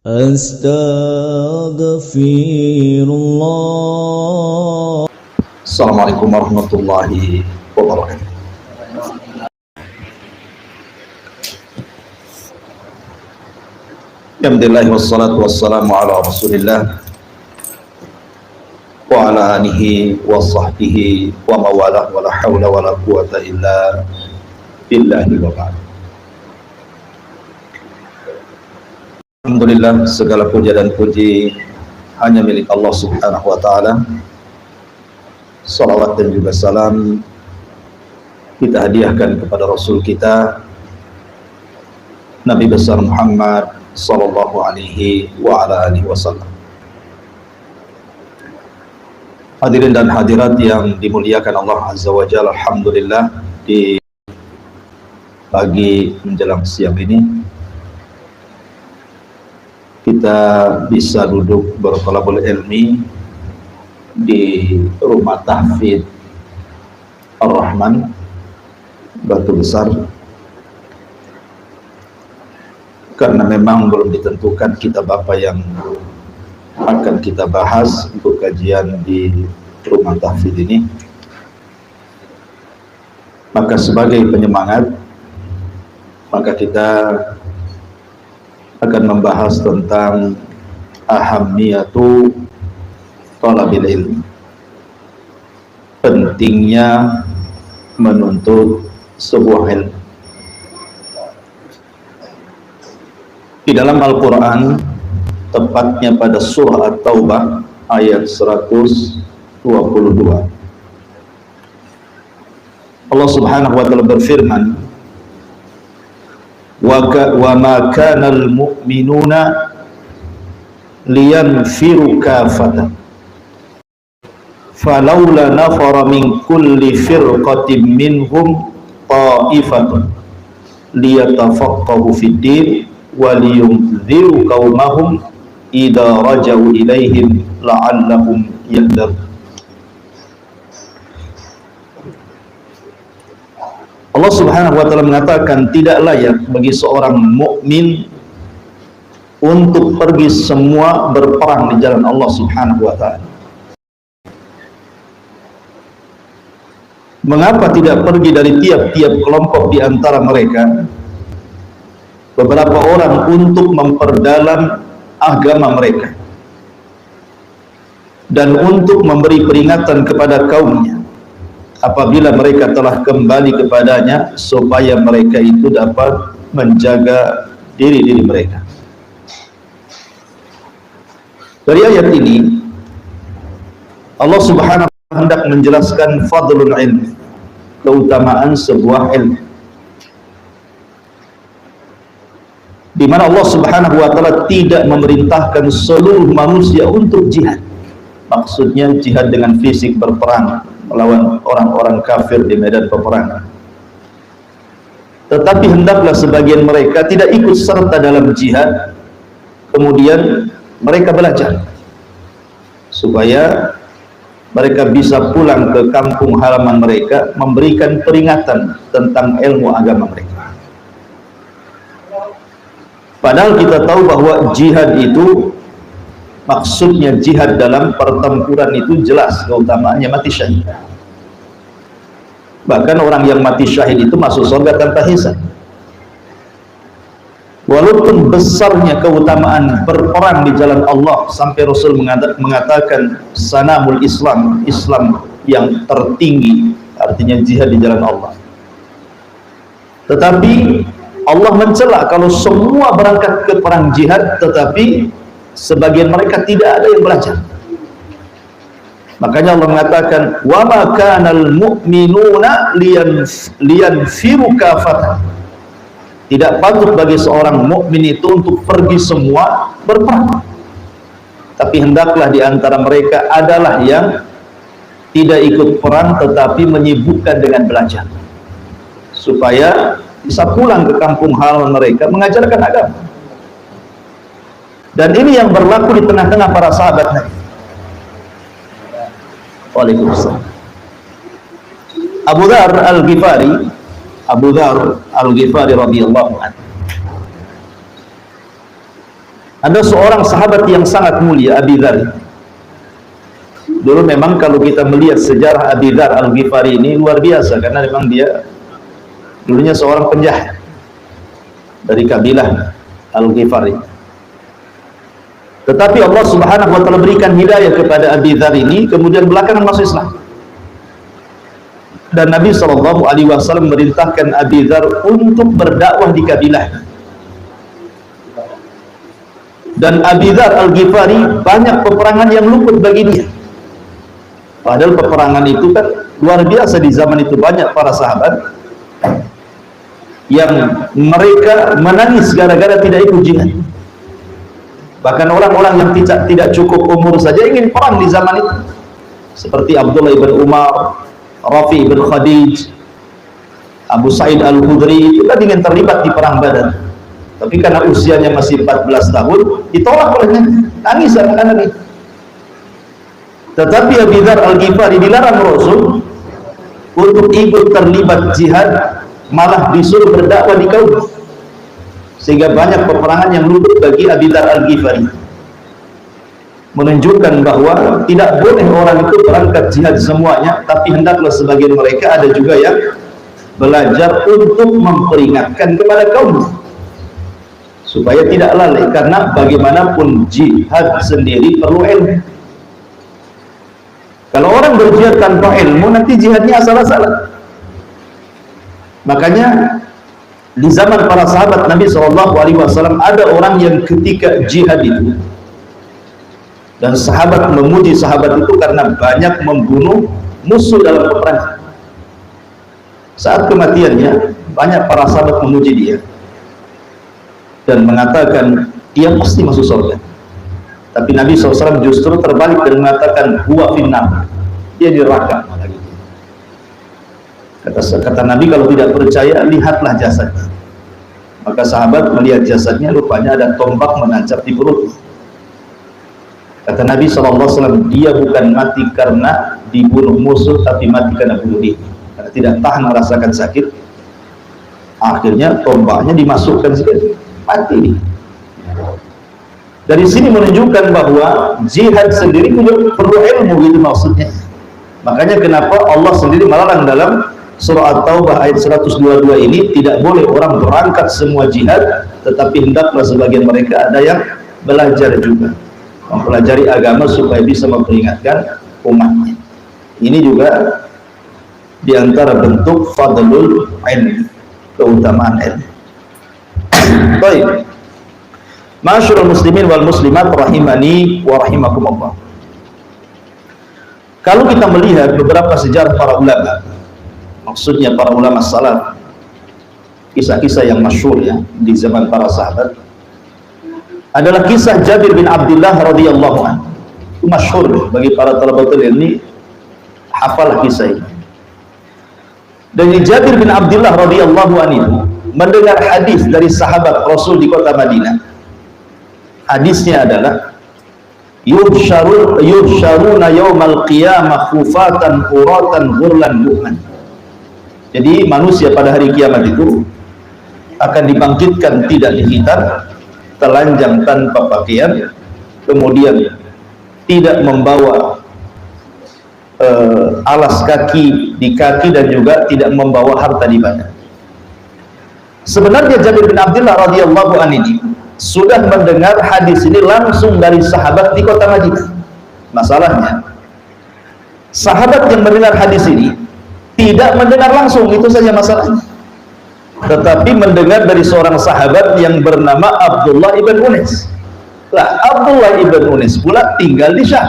Astaghfirullah. Assalamualaikum warahmatullahi wabarakatuh. Alhamdulillah wassalatu wassalamu ala rasulillah wa ala alihi wa sahbihi wa mawalah wa la hawla wa la quwata illa billahi wa ba'd. Alhamdulillah, segala puja dan puji hanya milik Allah subhanahu wa ta'ala. Salawat dan juga salam kita hadiahkan kepada Rasul kita Nabi besar Muhammad sallallahu alaihi wa ala alihi wasallam. Hadirin dan hadirat yang dimuliakan Allah azza wa jalla, alhamdulillah di pagi menjelang siang ini kita bisa duduk berthalabul ilmi di rumah tahfidz Ar-Rahman Batu Besar, karena memang belum ditentukan kitab apa yang akan kita bahas untuk kajian di rumah tahfidz ini. Maka sebagai penyemangat, maka kita akan membahas tentang ahammiyatu thalabil ilmi, pentingnya menuntut sebuah ilmu. Di dalam Al-Quran, tepatnya pada surah At-Taubah ayat 122, Allah subhanahu wa ta'ala berfirman, wa ma kana al-mu'minuna liyanfiru kafatan falawla nafara min kulli firqatin minhum ta'ifatun liyatafaqahu fid din waliyunziru qaumahum idza rajau ilaihim la'allahum yahdharun. Allah subhanahu wa ta'ala mengatakan tidak layak bagi seorang mukmin untuk pergi semua berperang di jalan Allah subhanahu wa ta'ala. Mengapa tidak pergi dari tiap-tiap kelompok di antara mereka beberapa orang untuk memperdalam agama mereka dan untuk memberi peringatan kepada kaumnya apabila mereka telah kembali kepadanya, supaya mereka itu dapat menjaga diri-diri mereka. Dari ayat ini Allah subhanahu wa ta'ala hendak menjelaskan fadlul ilmi, keutamaan sebuah ilmu, di mana Allah subhanahu wa ta'ala tidak memerintahkan seluruh manusia untuk jihad. Maksudnya jihad dengan fisik, berperang melawan orang-orang kafir di medan peperangan. Tetapi hendaklah sebagian mereka tidak ikut serta dalam jihad, kemudian mereka belajar supaya mereka bisa pulang ke kampung halaman mereka memberikan peringatan tentang ilmu agama mereka. Padahal kita tahu bahwa jihad itu maksudnya jihad dalam pertempuran itu jelas keutamaannya mati syahid. Bahkan orang yang mati syahid itu masuk surga tanpa hisab. Walaupun besarnya keutamaan berperang di jalan Allah sampai Rasul mengatakan sanamul Islam, Islam yang tertinggi, artinya jihad di jalan Allah. Tetapi Allah mencela kalau semua berangkat ke perang jihad tetapi sebagian mereka tidak ada yang belajar. Makanya Allah mengatakan wa ma kanal mu'minuna liyanfiru kafatan. Tidak patut bagi seorang mukmin itu untuk pergi semua berperang. Tapi hendaklah di antara mereka adalah yang tidak ikut perang tetapi menyibukkan dengan belajar, supaya bisa pulang ke kampung halaman mereka mengajarkan agama. Dan ini yang berlaku di tengah-tengah para sahabat Nabi. Waalaikumsalam. Abu Dzar Al-Ghifari radhiyallahu anhu, Ada seorang sahabat yang sangat mulia, Abi Dzar. Dulu memang kalau kita melihat sejarah Abi Dzar Al-Ghifari ini luar biasa, karena memang dia dulunya seorang penjahat dari kabilah Al-Ghifari. Tetapi Allah Subhanahu wa taala berikan hidayah kepada Abi Dzar ini, kemudian belakangan masuk Islam. Dan Nabi SAW merintahkan Abi Dzar untuk berdakwah di kabilah. Dan Abi Dzar Al-Ghifari banyak peperangan yang luput bagi dia. Padahal peperangan itu kan luar biasa di zaman itu, banyak para sahabat yang mereka menangis gara-gara tidak ikut jihad. Bahkan orang-orang yang tidak cukup umur saja ingin perang di zaman itu, seperti Abdullah ibn Umar, Rafi ibn Khadij, Abu Sa'id Al-Khudri, itu kan ingin terlibat di perang Badar. Tapi karena usianya masih 14 tahun, ditolak olehnya, nangis anak-anak itu. Tetapi Abi Dzar Al-Ghifari dilarang Rasul untuk ikut terlibat jihad, malah disuruh berdakwah di kaum. Sehingga banyak peperangan yang luput bagi Abi Dzar Al-Ghifari, menunjukkan bahwa tidak boleh orang itu berangkat jihad semuanya, tapi hendaklah sebagian mereka ada juga yang belajar untuk memperingatkan kepada kaum supaya tidak lalai, karena bagaimanapun jihad sendiri perlu ilmu. Kalau orang berjihad tanpa ilmu, nanti jihadnya asal-asalan. Makanya di zaman para sahabat Nabi SAW ada orang yang ketika jihad itu, dan sahabat memuji sahabat itu karena banyak membunuh musuh dalam peperangan. Saat kematiannya, banyak para sahabat memuji dia dan mengatakan dia pasti masuk surga. Tapi Nabi SAW justru terbalik dan mengatakan huwa finnar, dia di neraka. Kata Nabi, kalau tidak percaya lihatlah jasadnya. Maka sahabat melihat jasadnya, rupanya ada tombak menancap di perut. Kata Nabi SAW, dia bukan mati karena dibunuh musuh, tapi mati karena bunuh diri, karena tidak tahan merasakan sakit. Akhirnya tombaknya dimasukkan sekali, mati. Dari sini menunjukkan bahwa jihad sendiri juga perlu ilmu, gitu maksudnya. Makanya kenapa Allah sendiri melarang dalam surah At-Taubah ayat 122 ini, tidak boleh orang berangkat semua jihad, tetapi hendaklah sebagian mereka ada yang belajar juga, mempelajari agama supaya bisa memperingatkan umatnya. Ini juga diantara bentuk fadlul ilmi, keutamaan ilmu. Baik, ma'asyiral muslimin wal muslimat rahimani wa rahimakumullah. Kalau kita melihat beberapa sejarah para ulama, maksudnya para ulama salaf, kisah-kisah yang masyhur ya di zaman para sahabat, adalah kisah Jabir bin Abdullah radhiyallahu anhu. Itu masyhur bagi para talabatul ilmi, hafalah kisah ini. Dan Jabir bin Abdullah radhiyallahu anhu mendengar hadis dari sahabat Rasul di kota Madinah. Hadisnya adalah yuhsyaruna yaumal qiyamah khufatan uratan ghurlan bu'man. Jadi manusia pada hari kiamat itu akan dibangkitkan tidak dihitan, telanjang tanpa pakaian, kemudian tidak membawa alas kaki di kaki, dan juga tidak membawa harta di badan. Sebenarnya Jabir bin Abdullah radhiyallahu anhu ini sudah mendengar hadis ini langsung dari sahabat di kota Madinah. Masalahnya, sahabat yang mendengar hadis ini tidak mendengar langsung, itu saja masalahnya. Tetapi mendengar dari seorang sahabat yang bernama Abdullah ibn Unais. Lah, Abdullah ibn Unais pula tinggal di Syam.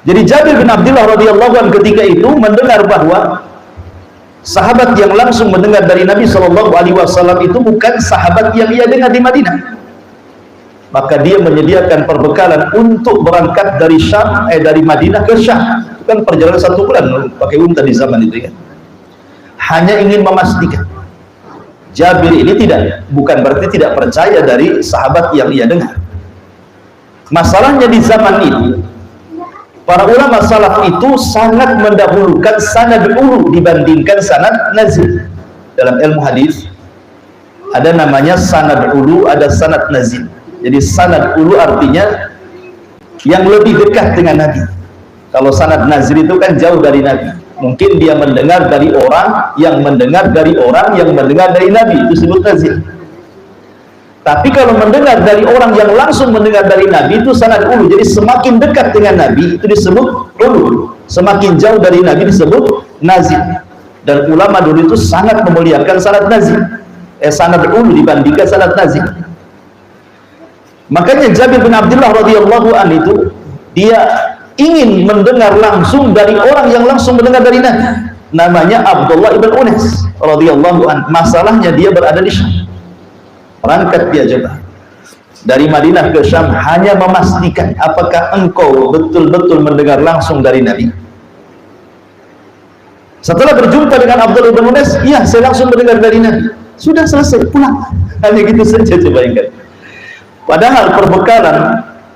Jadi Jabir bin Abdullah radhiyallahu anhu ketika itu mendengar bahwa sahabat yang langsung mendengar dari Nabi SAW itu bukan sahabat yang ia dengar di Madinah. Maka dia menyediakan perbekalan untuk berangkat dari Syam, dari Madinah ke Syam. Itu kan perjalanan 1 bulan pakai unta di zaman itu ya. Hanya ingin memastikan. Jabir ini bukan berarti tidak percaya dari sahabat yang ia dengar. Masalahnya di zaman ini, para ulama salaf itu sangat mendahulukan sanad ulu dibandingkan sanad nazil. Dalam ilmu hadis Ada namanya sanad ulu, ada sanad nazil. Jadi sanad ulu artinya yang lebih dekat dengan Nabi. Kalau sanad nazil itu kan jauh dari Nabi. Mungkin dia mendengar dari orang yang mendengar dari orang yang mendengar dari Nabi, itu disebut nazil. Tapi kalau mendengar dari orang yang langsung mendengar dari Nabi, itu sanad ulu. Jadi semakin dekat dengan Nabi itu disebut ulu, semakin jauh dari Nabi disebut nazil. Dan ulama dulu itu sangat memuliakan sanad nazil, sanad ulu dibandingkan sanad nazil. Makanya Jabir bin Abdullah radhiyallahu an itu dia ingin mendengar langsung dari orang yang langsung mendengar dari Nabi. Namanya Abdullah ibn Unais radhiyallahu an. Masalahnya dia berada di Syam. Berangkat dia coba dari Madinah ke Syam hanya memastikan apakah engkau betul-betul mendengar langsung dari Nabi. Setelah berjumpa dengan Abdullah ibn Unais, iya saya langsung mendengar dari Nabi. Sudah selesai, pulang. Hanya gitu saja, coba ingat. Padahal perbekalan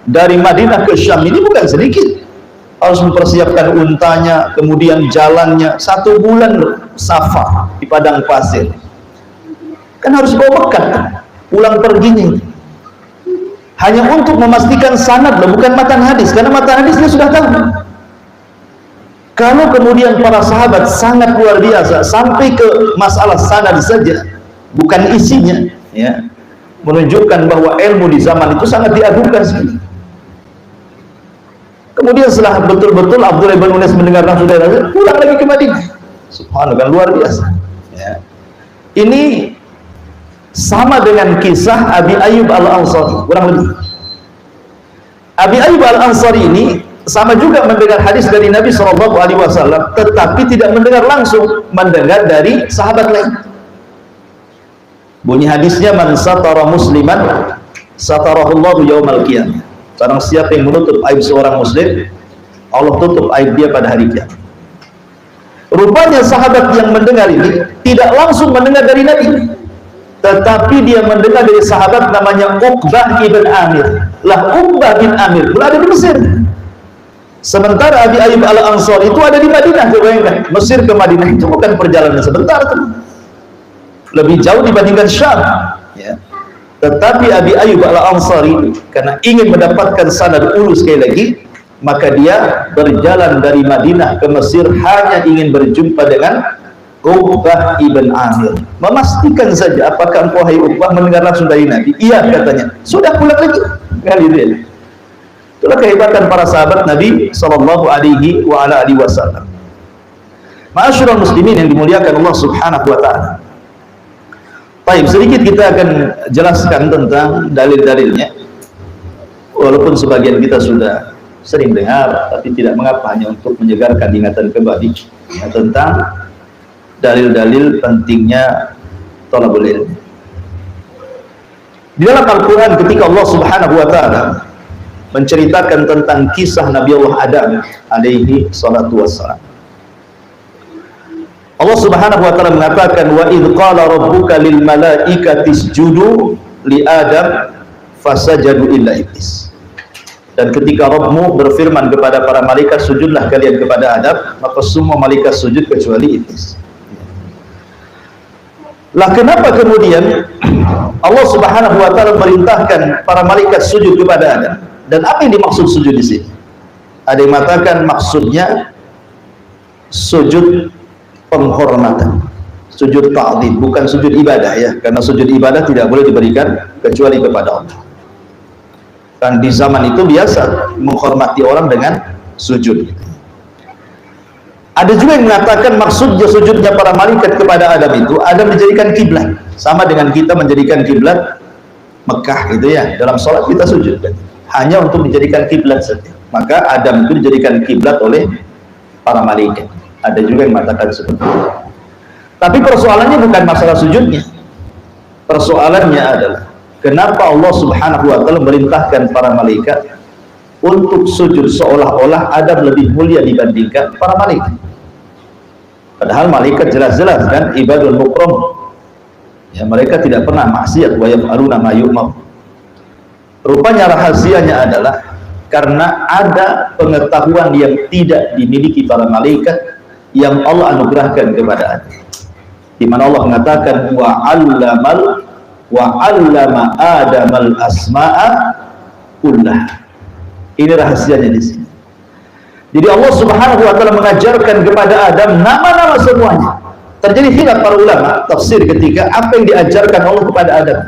dari Madinah ke Syam ini bukan sedikit. Harus mempersiapkan untanya, kemudian jalannya 1 bulan safar di padang pasir. Kan harus bawa bekal pulang perginya. Hanya untuk memastikan sanad loh, bukan matan hadis, karena matan hadisnya sudah tahu. Kalau kemudian para sahabat sangat luar biasa sampai ke masalah sanad saja, bukan isinya, ya, menunjukkan bahwa ilmu di zaman itu sangat diagungkan sekali. Kemudian setelah betul-betul Abdullah bin Unais mendengar langsung dari Nabi, pulang lagi ke Madinah. Subhanallah, luar biasa. Ya. Ini sama dengan kisah Abi Ayyub Al-Ansari, kurang lebih. Abi Ayyub Al-Ansari ini sama juga mendengar hadis dari Nabi SAW, tetapi tidak mendengar langsung, mendengar dari sahabat lain. Bunyi hadisnya, man satara musliman satarahullahu yaumal qiyamah. Barang siapa yang menutup aib seorang muslim, Allah tutup aib dia pada hari kiamat. Rupanya sahabat yang mendengar ini tidak langsung mendengar dari Nabi, tetapi dia mendengar dari sahabat namanya Uqbah ibn Amir. Lah Uqbah bin Amir berada di Mesir. Sementara Abi Ayyub Al-Ansari itu ada di Madinah. Bayangkan, Mesir ke Madinah itu bukan perjalanan sebentar, lebih jauh dibandingkan Syam, ya. Tetapi Abi Ayyub Al-Ansari karena ingin mendapatkan sanad ulu sekali lagi, maka dia berjalan dari Madinah ke Mesir hanya ingin berjumpa dengan Uqbah ibn Amir, memastikan saja apakah engkau hai Uqbah mendengar langsung dari Nabi. Iya katanya, sudah pulang lagi. Kali ini itulah kehebatan para sahabat Nabi sallallahu alaihi wa ala alihi wasallam. Ma'asyiral muslimin yang dimuliakan Allah Subhanahu wa taala. Baik, sedikit kita akan jelaskan tentang dalil-dalilnya. Walaupun sebagian kita sudah sering dengar, tapi tidak mengapa, hanya untuk menyegarkan ingatan kembali, ya, tentang dalil-dalil pentingnya thalabul ilmi. Di dalam Al-Quran ketika Allah Subhanahu wa ta'ala menceritakan tentang kisah Nabi Allah Adam alaihi salatu wassalam, Allah Subhanahu wa ta'ala mengatakan, wa idh qala rabbuka lil malaikati isjudu li Adam fasajadu illa iblis. Dan ketika Rabbmu berfirman kepada para malaikat, sujudlah kalian kepada Adam, maka semua malaikat sujud kecuali iblis. Lah kenapa kemudian Allah Subhanahu wa ta'ala merintahkan para malaikat sujud kepada Adam? Dan apa yang dimaksud sujud di sini? Ada yang mengatakan maksudnya sujud penghormatan, sujud ta'zim, bukan sujud ibadah, ya, karena sujud ibadah tidak boleh diberikan kecuali kepada Allah. Dan di zaman itu biasa menghormati orang dengan sujud. Ada juga yang mengatakan maksudnya sujudnya para malaikat kepada Adam itu, Adam dijadikan kiblat, sama dengan kita menjadikan kiblat Mekah gitu ya, dalam sholat kita sujud hanya untuk dijadikan kiblat saja. Maka Adam itu dijadikan kiblat oleh para malaikat. Ada juga yang mengatakan seperti itu. Tapi persoalannya bukan masalah sujudnya. Persoalannya adalah kenapa Allah Subhanahu wa ta'ala merintahkan para malaikat untuk sujud, seolah-olah Adam lebih mulia dibandingkan para malaikat. Padahal malaikat jelas-jelas kan ibadul mukram, ya, mereka tidak pernah maksiat, wa yaf'aluna ma yu'mar. Rupanya rahasianya adalah karena ada pengetahuan yang tidak dimiliki para malaikat yang Allah anugerahkan kepada Adam, di mana Allah mengatakan wa 'allamal wa 'allama Adamal asma'a kullaha. Ini rahasianya di sini. Jadi Allah Subhanahu wa taala mengajarkan kepada Adam nama-nama semuanya. Terjadi khilaf para ulama tafsir ketika apa yang diajarkan Allah kepada Adam.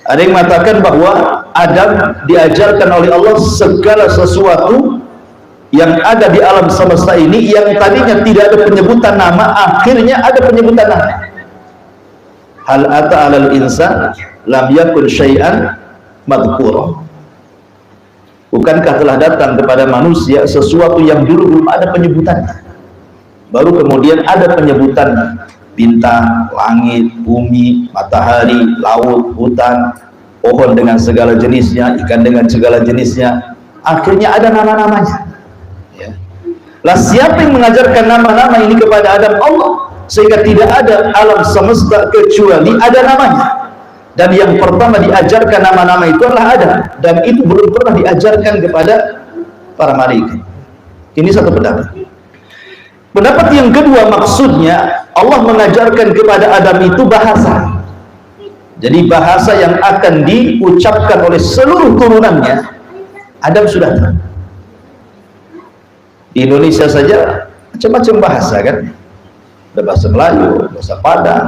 Ada yang mengatakan bahwa Adam diajarkan oleh Allah segala sesuatu yang ada di alam semesta ini yang tadinya tidak ada penyebutan nama, akhirnya ada penyebutan nama. Hal ata 'alal insan lam yakun syai'an madhkura. Bukankah telah datang kepada manusia sesuatu yang dulu belum ada penyebutannya, baru kemudian ada penyebutan bintang, langit, bumi, matahari, laut, hutan, pohon dengan segala jenisnya, ikan dengan segala jenisnya, akhirnya ada nama-namanya. Ya. Lah siapa yang mengajarkan nama-nama ini kepada Adam? Allah. Sehingga tidak ada alam semesta kecuali ada namanya. Dan yang pertama diajarkan nama-nama itu adalah Adam, dan itu belum pernah diajarkan kepada para malaikat. Ini satu pendapat. Pendapat yang kedua, maksudnya Allah mengajarkan kepada Adam itu bahasa. Jadi bahasa yang akan diucapkan oleh seluruh turunannya, Adam sudah tahu. Di Indonesia saja macam-macam bahasa kan. Ada bahasa Melayu, bahasa Padang,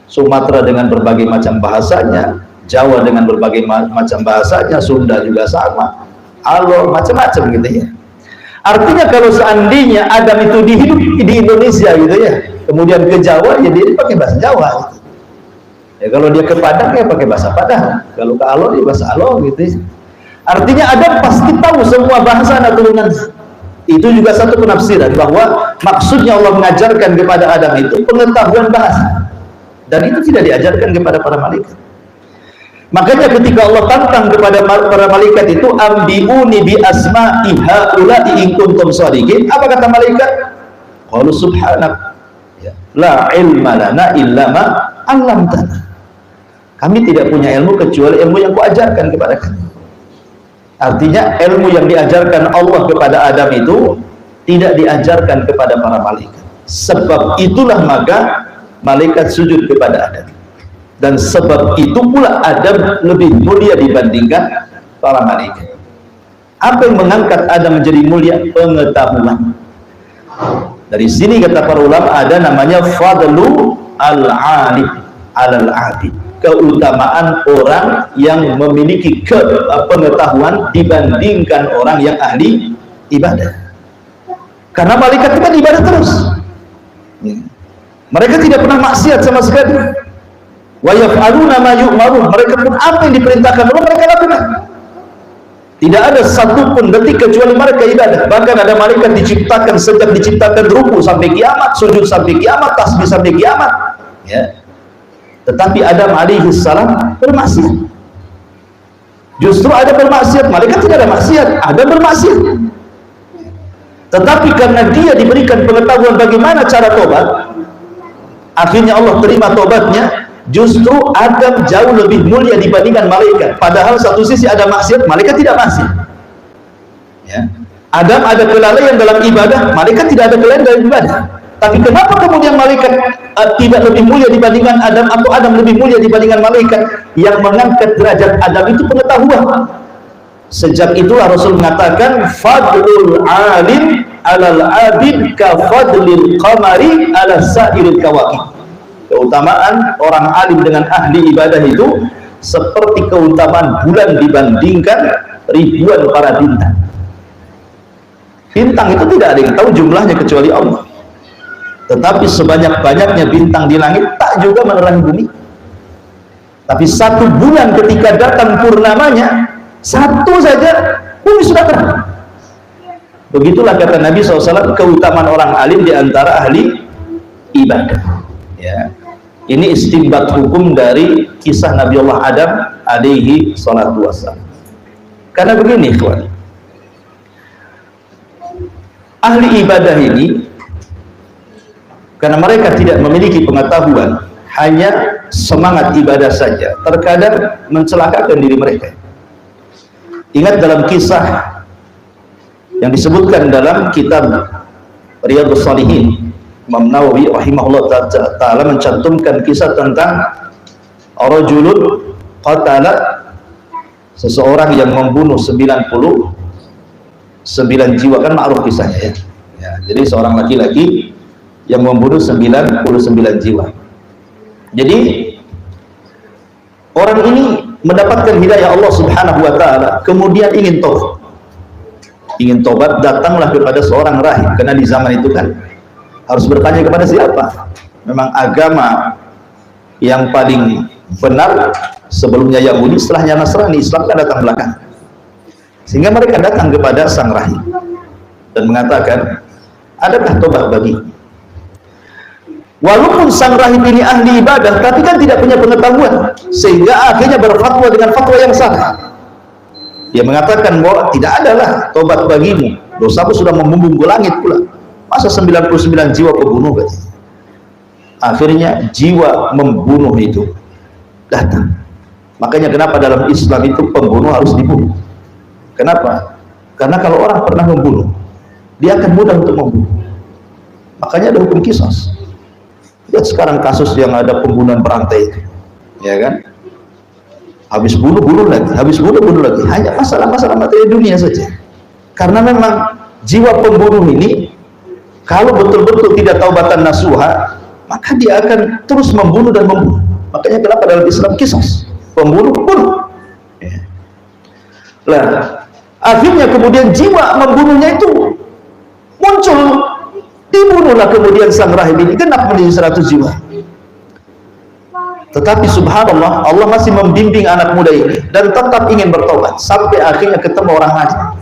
Sumatera dengan berbagai macam bahasanya, Jawa dengan berbagai macam bahasanya, Sunda juga sama, Alor, macam-macam gitu ya. Artinya kalau seandainya Adam itu hidup di Indonesia gitu ya, kemudian ke Jawa, ya dia pakai bahasa Jawa gitu. Ya kalau dia ke Padang ya pakai bahasa Padang, kalau ke Alor ya bahasa Alor gitu ya. Artinya Adam pasti tahu semua bahasa anak turunan. Itu juga satu penafsiran bahwa maksudnya Allah mengajarkan kepada Adam itu pengetahuan bahasa, dan itu tidak diajarkan kepada para malaikat. Makanya ketika Allah tantang kepada para malaikat itu, ambiuni bi asma'i haula'i in kuntum shadiqin, apa kata malaikat? Qalu subhanak la ilma lana illa ma 'allamtana. Kami tidak punya ilmu kecuali ilmu yang kuajarkan kepada kami. Artinya ilmu yang diajarkan Allah kepada Adam itu tidak diajarkan kepada para malaikat. Sebab itulah maka malaikat sujud kepada Adam. Dan sebab itu pula Adam lebih mulia dibandingkan para malaikat. Apa yang mengangkat Adam menjadi mulia? Pengetahuan. Dari sini kata para ulama ada namanya fadlu al-'alim 'alal 'abid. Keutamaan orang yang memiliki pengetahuan dibandingkan orang yang ahli ibadah. Karena malaikat itu kan ibadah terus. Mereka tidak pernah maksiat sama sekali. Wa yaf'aluna ma yu'marun. Mereka pun apa yang diperintahkan Allah mereka lakukan. Tidak ada satupun detik kecuali mereka ibadah. Bahkan ada malaikat diciptakan sejak diciptakan ruku sampai kiamat, sujud sampai kiamat, tasbih sampai kiamat. Ya. Tetapi Adam alaihi salam bermaksiat. Justru ada bermaksiat, malaikat tidak ada maksiat, ada bermaksiat. Tetapi karena dia diberikan pengetahuan bagaimana cara tobat, akhirnya Allah terima tobatnya. Justru Adam jauh lebih mulia dibandingkan malaikat. Padahal satu sisi ada maksiat, malaikat tidak maksiat. Ya. Adam ada kelalaian dalam ibadah, malaikat tidak ada kelalaian dalam ibadah. Tapi kenapa kemudian malaikat tidak lebih mulia dibandingkan Adam, atau Adam lebih mulia dibandingkan malaikat? Yang mengangkat derajat Adam itu pengetahuan. Sejak itulah Rasul mengatakan fadlul alim 'alal 'abid ka fadlil qamari 'ala sa'iril kawakib. Keutamaan orang alim dengan ahli ibadah itu seperti keutamaan bulan dibandingkan ribuan para bintang. Bintang itu tidak ada yang tahu jumlahnya kecuali Allah. Tetapi sebanyak-banyaknya bintang di langit tak juga menerangi bumi. Tapi satu bulan ketika datang purnamanya, satu saja bumi sudah terang. Begitulah kata Nabi SAW, keutamaan orang alim di antara ahli ibadah. Ya. Ini istinbat hukum dari kisah Nabi Allah Adam alaihi salatu wassalam. Karena begini, ikhwan, ahli ibadah ini, karena mereka tidak memiliki pengetahuan, hanya semangat ibadah saja, terkadang mencelakakan diri mereka. Ingat dalam kisah yang disebutkan dalam kitab Riyadhus Shalihin, Imam Nawawi rahimahullah ta'ala mencantumkan kisah tentang rajulun qatala, seseorang yang membunuh 99 jiwa, kan ma'ruf kisahnya ya. Ya, jadi seorang laki-laki yang membunuh 99 jiwa. Jadi orang ini mendapatkan hidayah Allah Subhanahu wa taala, kemudian ingin tobat. Ingin tobat, datanglah kepada seorang rahib, karena di zaman itu kan harus bertanya kepada siapa? Memang agama yang paling benar sebelumnya Yahudi, setelahnya Nasrani, Islam kan datang belakang. Sehingga mereka datang kepada sang rahib dan mengatakan, adakah tobat bagi? Walaupun sang rahib ini ahli ibadah, tapi kan tidak punya pengetahuan, sehingga akhirnya berfatwa dengan fatwa yang salah. Dia mengatakan bahwa tidak adalah tobat bagimu, dosamu sudah membumbung ke langit pula. Masa 99 jiwa pembunuh katanya. Akhirnya jiwa membunuh itu datang. Makanya kenapa dalam Islam itu pembunuh harus dibunuh? Kenapa? Karena kalau orang pernah membunuh, dia akan mudah untuk membunuh. Makanya ada hukum qisas. Lihat sekarang kasus yang ada pembunuhan berantai itu, ya kan? Habis bunuh lagi, habis bunuh lagi. Hanya masalah-masalah materi dunia saja. Karena memang jiwa pembunuh ini, kalau betul-betul tidak taubatan nasuha, maka dia akan terus membunuh dan membunuh. Makanya kenapa dalam Islam qisas, pembunuh bunuh. Ya. Lah, akhirnya kemudian jiwa membunuhnya itu muncul, dibunuhlah kemudian sang rahib ini, genap menjadi 100 jiwa. Tetapi subhanallah, Allah masih membimbing anak muda ini dan tetap ingin bertobat sampai akhirnya ketemu orang alim.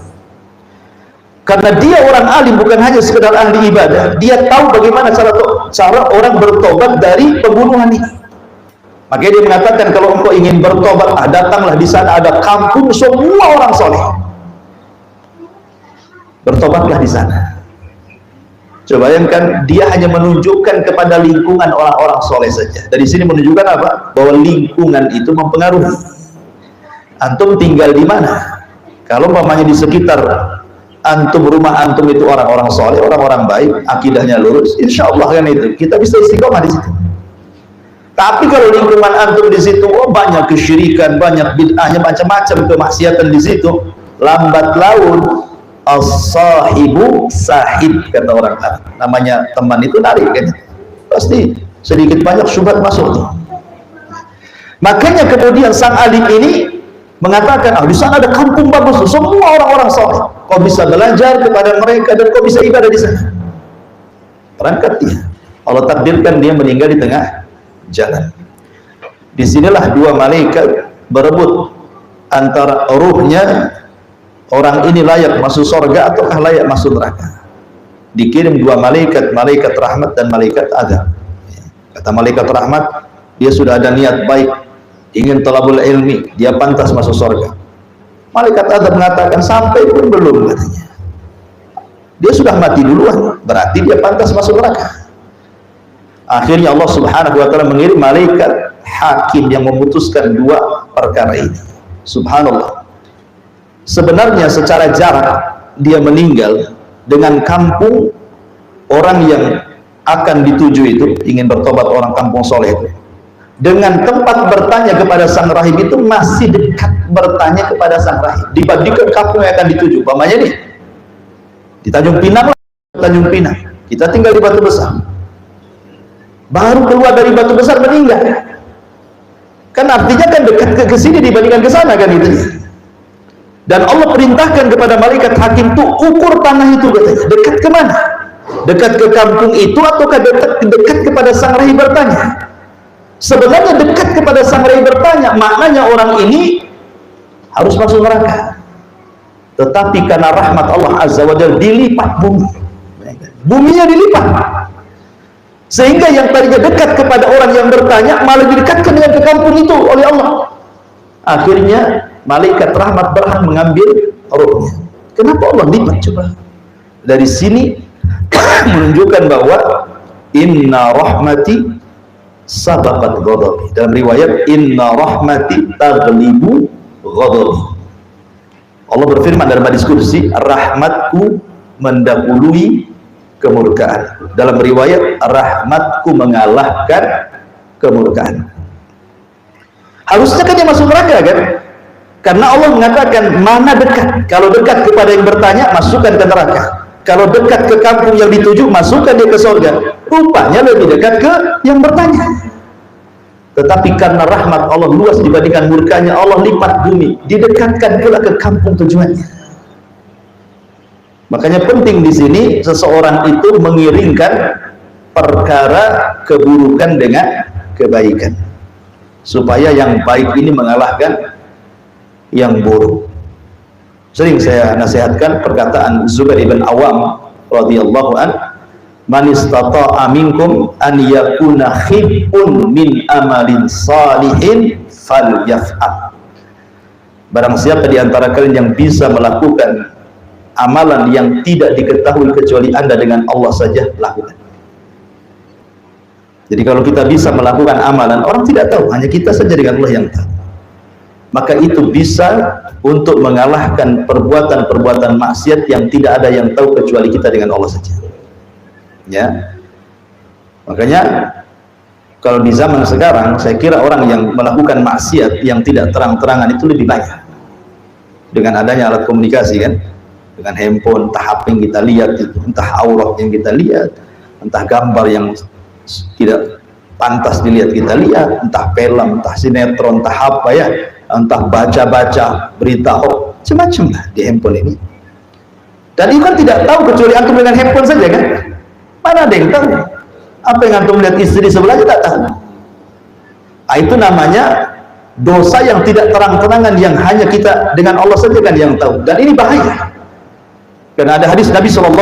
Karena dia orang alim, bukan hanya sekedar ahli ibadah, dia tahu bagaimana cara orang bertobat dari pembunuhan ini. Makanya dia mengatakan, kalau engkau ingin bertobat, datanglah, di sana ada kampung semua orang soleh. Bertobatlah di sana. Coba bayangkan, dia hanya menunjukkan kepada lingkungan orang-orang soleh saja. Dari sini menunjukkan apa? Bahwa lingkungan itu mempengaruhi. Antum tinggal di mana? Kalau umpamanya di sekitar antum, rumah antum itu orang-orang soleh, orang-orang baik, akidahnya lurus, insya Allah kan itu kita bisa istiqomah di situ. Tapi kalau lingkungan antum di situ, oh, banyak kesyirikan, banyak bid'ahnya, macam-macam kemaksiatan di situ, lambat laun as-sahibu sahib, kata orang Arab. Namanya teman itu narik kan, pasti sedikit banyak syubhat masuk tuh. Makanya kemudian sang alim ini mengatakan, di sana ada kampung bagus, semua orang-orang soleh, kau bisa belajar kepada mereka dan kau bisa ibadah di sana. Berangkat dia, Allah takdirkan dia meninggal di tengah jalan. Disinilah dua malaikat berebut antara ruhnya, orang ini layak masuk surga ataukah layak masuk neraka. Dikirim dua malaikat, malaikat rahmat dan malaikat azab. Kata malaikat rahmat, dia sudah ada niat baik, ingin talabul ilmi, dia pantas masuk surga. Malaikat azab mengatakan, sampai pun belum, katanya. Dia sudah mati duluan, berarti dia pantas masuk neraka. Akhirnya Allah Subhanahu wa taala mengirim malaikat hakim yang memutuskan dua perkara ini. Subhanallah. Sebenarnya secara jarak dia meninggal dengan kampung orang yang akan dituju itu, ingin bertobat orang kampung soleh itu, dengan tempat bertanya kepada sang rahib itu masih dekat bertanya kepada sang rahib dibandingkan kampung yang akan dituju. Umpamanya nih di Tanjung Pinang, kita tinggal di Batu Besar, baru keluar dari Batu Besar meninggal, kan artinya kan dekat ke sini dibandingkan ke sana kan itu. Dan Allah perintahkan kepada malaikat hakim itu ukur tanah itu, katanya dekat kemana, dekat ke kampung itu ataukah dekat kepada sang rahib bertanya. Sebenarnya dekat kepada sang rahib bertanya, maknanya orang ini harus masuk neraka. Tetapi karena rahmat Allah Azza wa Jalla dilipat buminya dilipat, sehingga yang tadinya dekat kepada orang yang bertanya malah didekatkan dengan ke kampung itu oleh Allah. Akhirnya malaikat rahmat berhak mengambil rohnya. Kenapa Allah lipat? Coba dari sini menunjukkan bahwa inna rahmati sabaqat ghadabi. Dalam riwayat inna rahmati taghlibu ghadabi. Allah berfirman dalam hadis qudsi, rahmatku mendahului kemurkaan. Dalam riwayat rahmatku mengalahkan kemurkaan. Harusnya kan dia masuk neraka kan? Karena Allah mengatakan mana dekat. Kalau dekat kepada yang bertanya, masukkan ke neraka. Kalau dekat ke kampung yang dituju, masukkan dia ke surga. Rupanya lebih dekat ke yang bertanya. Tetapi karena rahmat Allah luas dibandingkan murkanya, Allah lipat bumi, didekatkan pula ke kampung tujuannya. Makanya penting di sini seseorang itu mengiringkan perkara keburukan dengan kebaikan, supaya yang baik ini mengalahkan yang buruk. Sering saya nasihatkan perkataan Zubair bin Awam radhiyallahu an, man istata'a minkum an yakuna khibbun min amalin salihin falyaf'al. Barang siapa di antara kalian yang bisa melakukan amalan yang tidak diketahui kecuali Anda dengan Allah saja, lakukan. Jadi kalau kita bisa melakukan amalan, orang tidak tahu, hanya kita saja dengan Allah yang tahu, maka itu bisa untuk mengalahkan perbuatan-perbuatan maksiat yang tidak ada yang tahu kecuali kita dengan Allah saja. Ya, makanya kalau di zaman sekarang, saya kira orang yang melakukan maksiat yang tidak terang-terangan itu lebih banyak dengan adanya alat komunikasi kan, dengan handphone, entah HP yang kita lihat itu, entah aurat yang kita lihat, entah gambar yang tidak pantas dilihat kita lihat, entah film, entah sinetron, entah apa ya, entah baca-baca berita hoax, macam-macam lah di handphone ini. Dan itu kan tidak tahu kecuali antum dengan handphone saja kan. Mana ada yang tahu? Apa yang antum lihat istri sebelahnya tak tahu. Nah, itu namanya dosa yang tidak terang-terangan, yang hanya kita dengan Allah saja kan yang tahu. Dan ini bahaya. Karena ada hadis Nabi SAW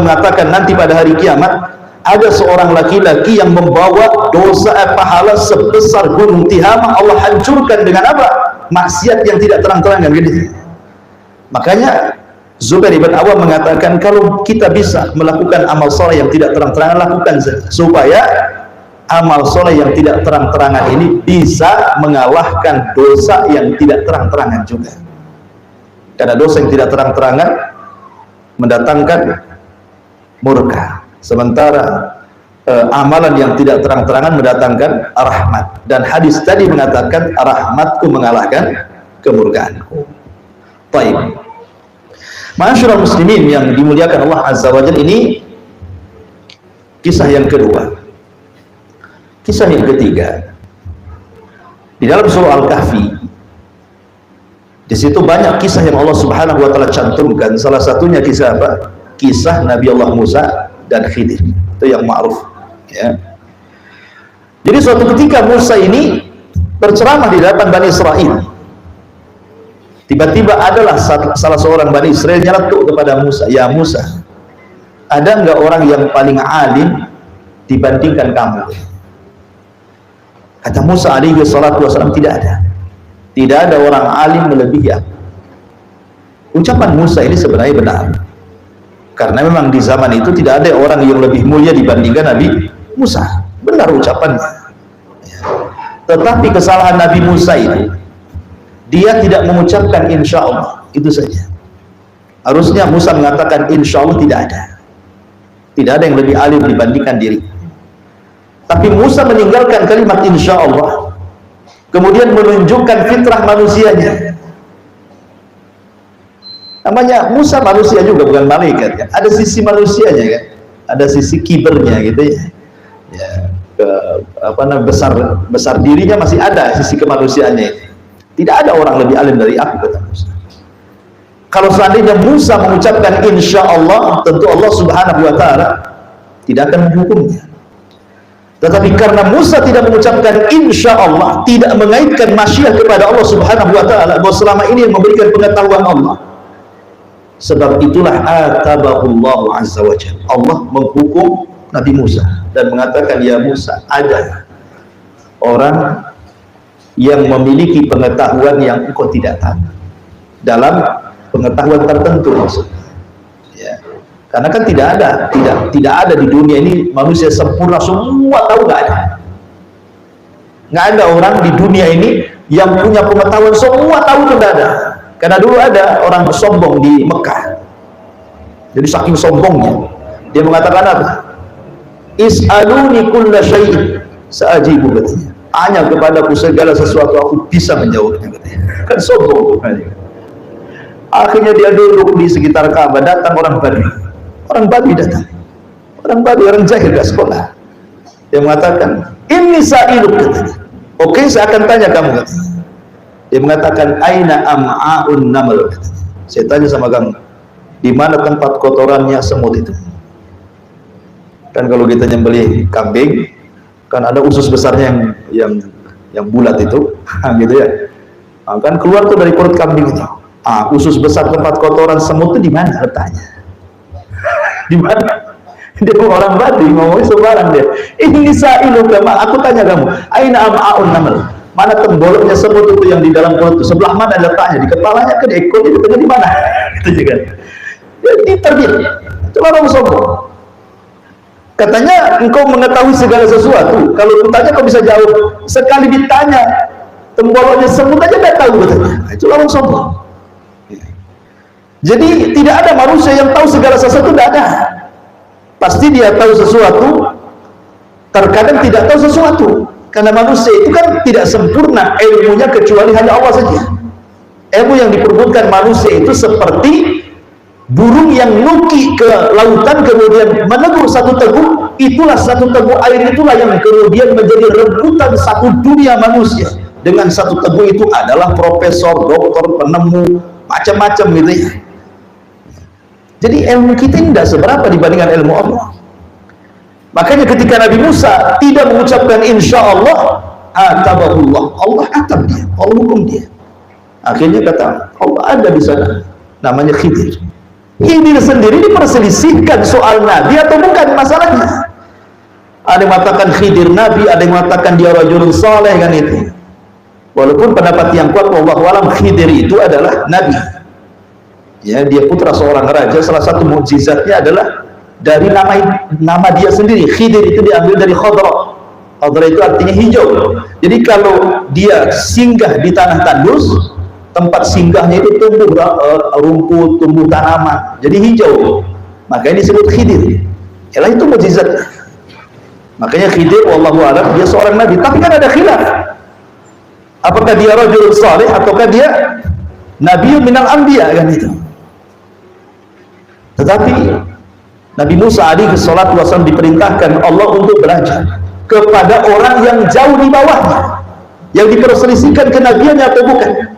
mengatakan nanti pada hari kiamat ada seorang laki-laki yang membawa dosa pahala sebesar gunung Tihamah. Allah hancurkan dengan apa? Maksiat yang tidak terang-terangan gitu. Makanya Zubair bin Awam mengatakan kalau kita bisa melakukan amal soleh yang tidak terang-terangan, lakukan supaya amal soleh yang tidak terang-terangan ini bisa mengalahkan dosa yang tidak terang-terangan juga. Karena dosa yang tidak terang-terangan mendatangkan murka, sementara amalan yang tidak terang-terangan mendatangkan rahmat. Dan hadis tadi mengatakan rahmatku mengalahkan kemurkaanku. Baik, ma'asyiral muslimin yang dimuliakan Allah Azza wa Jalla, ini kisah yang kedua. Kisah yang ketiga di dalam surah Al-Kahfi. Di situ banyak kisah yang Allah Subhanahu wa taala cantumkan. Salah satunya kisah apa? Kisah Nabi Allah Musa dan Khidir. Itu yang ma'ruf, ya. Jadi suatu ketika Musa ini berceramah di hadapan Bani Israel. Tiba-tiba adalah salah seorang Bani Israel nyeletuk kepada Musa, "Ya Musa, ada enggak orang yang paling alim dibandingkan kamu?" Kata Musa alaihi salatu wasallam, "Tidak ada. Tidak ada orang alim melebihi aku." Ucapan Musa ini sebenarnya benar, karena memang di zaman itu tidak ada orang yang lebih mulia dibandingkan Nabi Musa. Benar ucapannya. Tetapi kesalahan Nabi Musa itu, dia tidak mengucapkan insya Allah, itu saja. Harusnya Musa mengatakan insya Allah tidak ada. Tidak ada yang lebih alim dibandingkan diri. Tapi Musa meninggalkan kalimat insya Allah, kemudian menunjukkan fitrah manusianya. Namanya Musa manusia juga, bukan malaikat kan? Ada sisi manusianya kan? Ada sisi kibernya gitu ya. Ya, besar dirinya masih ada sisi kemanusiaannya itu. Tidak ada orang lebih alim dari aku, kata Musa. Kalau seandainya Musa mengucapkan insya Allah, tentu Allah Subhanahu wa taala tidak akan menghukumnya. Tetapi karena Musa tidak mengucapkan insya Allah, tidak mengaitkan masyiah kepada Allah Subhanahu wa taala, bahwa selama ini yang memberikan pengetahuan Allah, sebab itulah atabahullahu azza wa jalla, Allah menghukum Nabi Musa dan mengatakan, "Ya Musa, ada orang yang memiliki pengetahuan yang engkau tidak tahu." Dalam pengetahuan tertentu maksudnya, ya. Karena kan tidak ada di dunia ini manusia sempurna semua tahu, nggak ada. Nggak ada orang di dunia ini yang punya pengetahuan semua tahu, itu nggak ada. Karena dulu ada orang sombong di Mekah. Jadi saking sombongnya, dia mengatakan apa? "Is'aluni kulla syai'in sa'ajibu," katanya. tanya kepadaku segala sesuatu, aku bisa menjawabnya, katanya. Kan sombong. Akhirnya dia duduk di sekitar Ka'bah, datang orang Badui datang, orang jahil gak sekolah. Dia mengatakan, ini sa'iluk, katanya. Oke, saya akan tanya kamu, katanya. Dia mengatakan, aina am'a'un namal, katanya. Saya tanya sama kamu, di mana tempat kotorannya semut itu? Kan kalau kita nyembelih kambing, kan ada usus besarnya yang bulat itu, gitu ya. Kan keluar tuh dari perut kambing itu. Usus besar tempat kotoran semut itu di mana letaknya? Di mana? Dia orang Badui ngomongnya sembarang dia. Ini sa'ilu kama, aku tanya kamu, aina am'a'un namal? Mana temboloknya semut itu yang di dalam perut itu? Sebelah mana letaknya? Di kepalanya ke, di ekornya, di tengah, di mana? Gitu kan. Jadi terbit. Itu orang sombong. Katanya engkau mengetahui segala sesuatu. Kalau ditanya kau bisa jawab. Sekali ditanya temboloknya semut aja tidak tahu, katanya. Itu orang sombong. Jadi tidak ada manusia yang tahu segala sesuatu, tidak ada. Pasti dia tahu sesuatu, terkadang tidak tahu sesuatu. Karena manusia itu kan tidak sempurna ilmunya kecuali hanya Allah saja. Ilmu yang diperbutkan manusia itu seperti burung yang nuki ke lautan kemudian menegur satu teguk, itulah satu teguk air itulah yang kemudian menjadi rebutan satu dunia manusia. Dengan satu teguk itu adalah profesor, dokter, penemu, macam-macam gitu ya. Jadi ilmu kita ini tidak seberapa dibandingkan ilmu Allah. Makanya ketika Nabi Musa tidak mengucapkan insya Allah, atabahullah, Allah atab dia, Allah hukum dia. Akhirnya kata Allah ada di sana, namanya Khidir. Khidir sendiri diperselisihkan soal Nabi atau bukan masalahnya. Ada yang mengatakan Khidir Nabi, ada yang mengatakan dia rajulun saleh, kan itu. Walaupun pendapat yang kuat wallahu alam Khidir itu adalah Nabi. Ya, dia putra seorang raja. Salah satu mukjizatnya adalah dari nama dia sendiri. Khidir itu diambil dari khadra. Khadra itu artinya hijau. Jadi kalau dia singgah di tanah tandus, tempat singgahnya itu tumbuh rumput, tumbuh tanaman, jadi hijau. Makanya disebut Khidir. Yalah itu mukjizat. Makanya Khidir wallahu a'lam dia seorang nabi. Tapi kan ada khilaf. Apakah dia rajul saleh ataukah dia nabi minal anbiya, kan itu. Tetapi Nabi Musa alaihi salatu wasallam diperintahkan Allah untuk belajar kepada orang yang jauh di bawahnya, yang diperselisihkan kenabiannya atau bukan.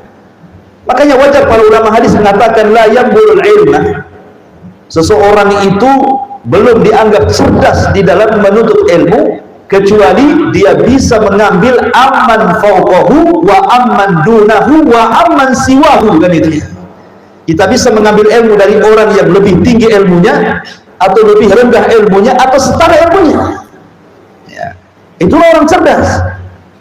Makanya wajar para ulama hadis mengatakan la yaqbulul ilma, seseorang itu belum dianggap cerdas di dalam menuntut ilmu kecuali dia bisa mengambil amman fauqahu wa amman dunahu wa amman siwahu, kan itu. Kita bisa mengambil ilmu dari orang yang lebih tinggi ilmunya atau lebih rendah ilmunya atau setara ilmunya. Ya. Itulah orang cerdas.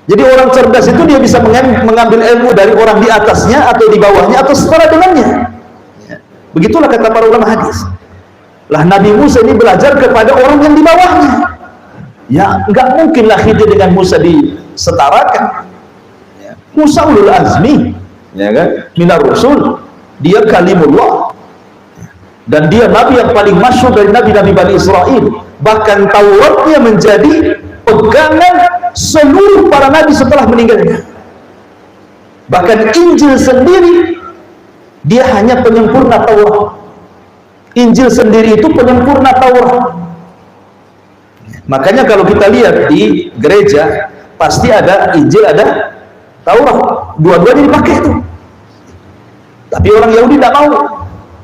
Jadi orang cerdas itu dia bisa mengambil ilmu dari orang di atasnya atau di bawahnya atau setara dengannya. Ya. Begitulah kata para ulama hadis. Lah Nabi Musa ini belajar kepada orang yang di bawahnya. Ya enggak mungkinlah Khidir dengan Musa disetarakan. Ya. Musa ulul azmi, ya kan? Minar rusul. Dia kalimullah dan dia nabi yang paling masyhur dari nabi-nabi Bani Israel. Bahkan Tauratnya menjadi pegangan seluruh para nabi setelah meninggalnya. Bahkan Injil sendiri dia hanya penyempurna Taurat. Injil sendiri itu penyempurna Taurat. Makanya kalau kita lihat di gereja pasti ada Injil, ada Taurat, dua-duanya dipakai itu. Tapi orang Yahudi tidak mau.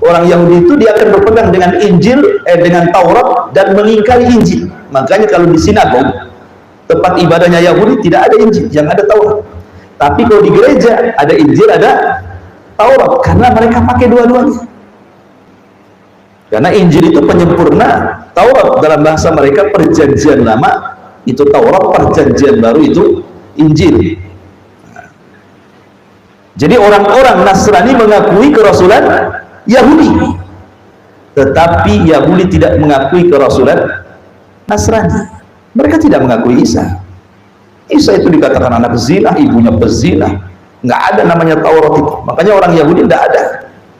Orang Yahudi itu dia akan berpegang dengan Injil, dengan Taurat dan mengingkari Injil. Makanya kalau di sinagog, tempat ibadahnya Yahudi tidak ada Injil, yang ada Taurat. Tapi kalau di gereja ada Injil, ada Taurat, karena mereka pakai dua-duanya. Karena Injil itu penyempurna Taurat, dalam bahasa mereka perjanjian lama itu Taurat, perjanjian baru itu Injil. Jadi orang-orang Nasrani mengakui kerasulan Yahudi, tetapi Yahudi tidak mengakui kerasulan Nasrani. Mereka tidak mengakui Isa. Isa itu dikatakan anak zina, ibunya pezina. Nggak ada namanya Taurat itu. Makanya orang Yahudi tidak ada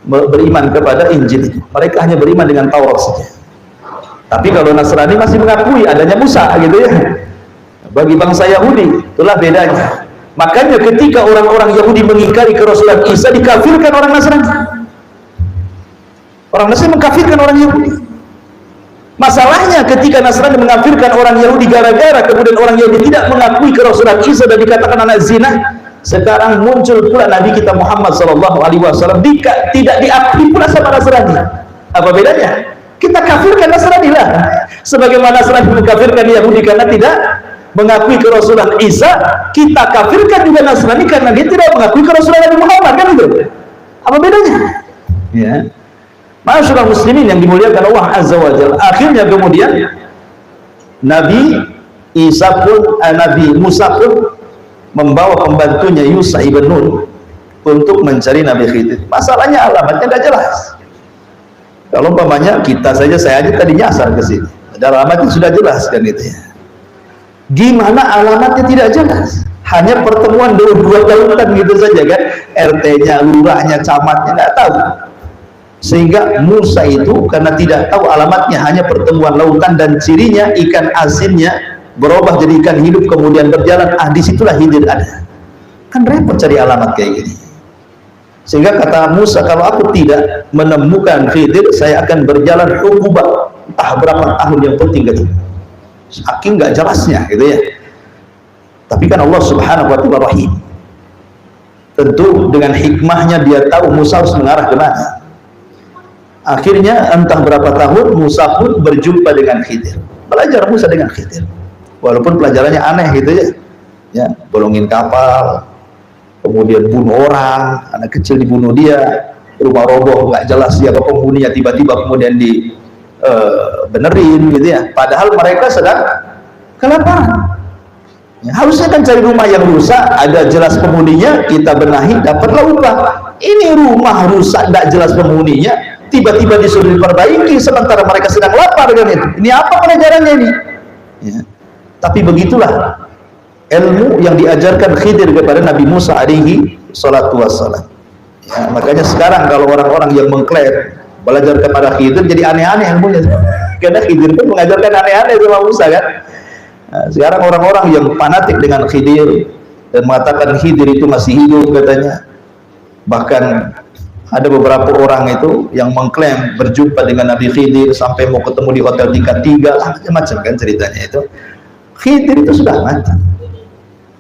beriman kepada Injil itu. Mereka hanya beriman dengan Taurat saja. Tapi kalau Nasrani masih mengakui adanya Musa, gitu ya. bagi bangsa Yahudi. Itulah bedanya. Makanya ketika orang-orang Yahudi mengingkari kerasulan Isa, dikafirkan orang Nasrani. Orang Nasrani mengkafirkan orang Yahudi. Masalahnya ketika Nasrani mengkafirkan orang Yahudi gara-gara kemudian orang Yahudi tidak mengakui kerasulan Isa dan dikatakan anak zina, sekarang muncul pula Nabi kita Muhammad SAW tidak diakui pula sama Nasrani. Apa bedanya? Kita kafirkan Nasrani lah. Sebagaimana Nasrani mengkafirkan Yahudi karena tidak mengakui kerasulan Isa, kita kafirkan juga Nasrani karena dia tidak mengakui kerasulan Nabi Muhammad, kan itu? Apa bedanya? Ya. Masyaallah muslimin yang dimuliakan Allah Azza wa Jalla. Akhirnya kemudian Nabi Musa pun membawa pembantunya Yusha ibn Nun untuk mencari Nabi Khidir. Masalahnya alamatnya tidak jelas. Kalau umpamanya kita saja, saya aja tadi nyasar ke sini. Ada alamatnya sudah jelas kan itu ya. Gimana alamatnya tidak jelas? Hanya pertemuan dua lautan gitu saja kan. RT-nya, lurahnya, camatnya nggak tahu. Sehingga Musa itu karena tidak tahu alamatnya, hanya pertemuan lautan dan cirinya ikan asinnya berubah jadi ikan hidup kemudian berjalan, disitulah Khidir ada. Kan repot cari alamat kayak gini. Sehingga kata Musa, kalau aku tidak menemukan Khidir, saya akan berjalan hukubah entah berapa tahun, yang penting gitu. Saking nggak jelasnya gitu ya. Tapi kan Allah Subhanahu wa Ta'ala Rahim. Tentu dengan hikmahnya dia tahu Musa harus mengarah ke mana. Akhirnya entah berapa tahun Musa pun berjumpa dengan Khidir. Belajar Musa dengan Khidir. Walaupun pelajarannya aneh gitu ya. Ya, bolongin kapal, kemudian bunuh orang, anak kecil dibunuh dia, rumah roboh nggak jelas siapa penghuninya, tiba-tiba kemudian benerin gitu ya. Padahal mereka sedang kelaparan. Ya, harusnya kan cari rumah yang rusak, ada jelas penghuninya, kita benahi, dapatlah upah. Ini rumah rusak, tidak jelas penghuninya, tiba-tiba disuruh diperbaiki sementara mereka sedang lapar kan itu. Ini apa pelajarannya ini? Ya. Tapi begitulah ilmu yang diajarkan Khidir kepada Nabi Musa alaihi salatu wassalam. Ya, makanya sekarang kalau orang-orang yang mengklaim belajar kepada Khidir jadi aneh-aneh ilmunya. Karena Khidir pun mengajarkan aneh-aneh sama Musa kan. Nah, sekarang orang-orang yang fanatik dengan Khidir dan mengatakan Khidir itu masih hidup katanya. Bahkan ada beberapa orang itu yang mengklaim berjumpa dengan Nabi Khidir sampai mau ketemu di hotel tingkat 3, macam-macam kan ceritanya itu. Khidir itu sudah mati.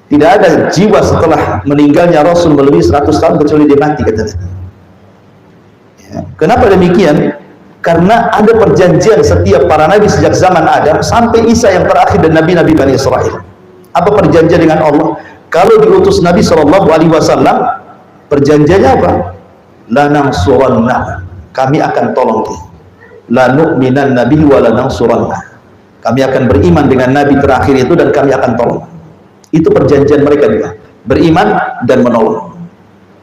Tidak ada jiwa setelah meninggalnya Rasul melebihi 100 tahun kecuali dia mati katanya. Ya. Kenapa demikian? Karena ada perjanjian setiap para nabi sejak zaman Adam sampai Isa yang terakhir dan nabi-nabi Bani Israel. Apa perjanjian dengan Allah? Kalau diutus Nabi SAW, perjanjiannya apa? La nangsuranna, kami akan tolong dia. La nu'minan nabi wa la nangsuranna, kami akan beriman dengan nabi terakhir itu dan kami akan tolong. Itu perjanjian mereka juga, beriman dan menolong.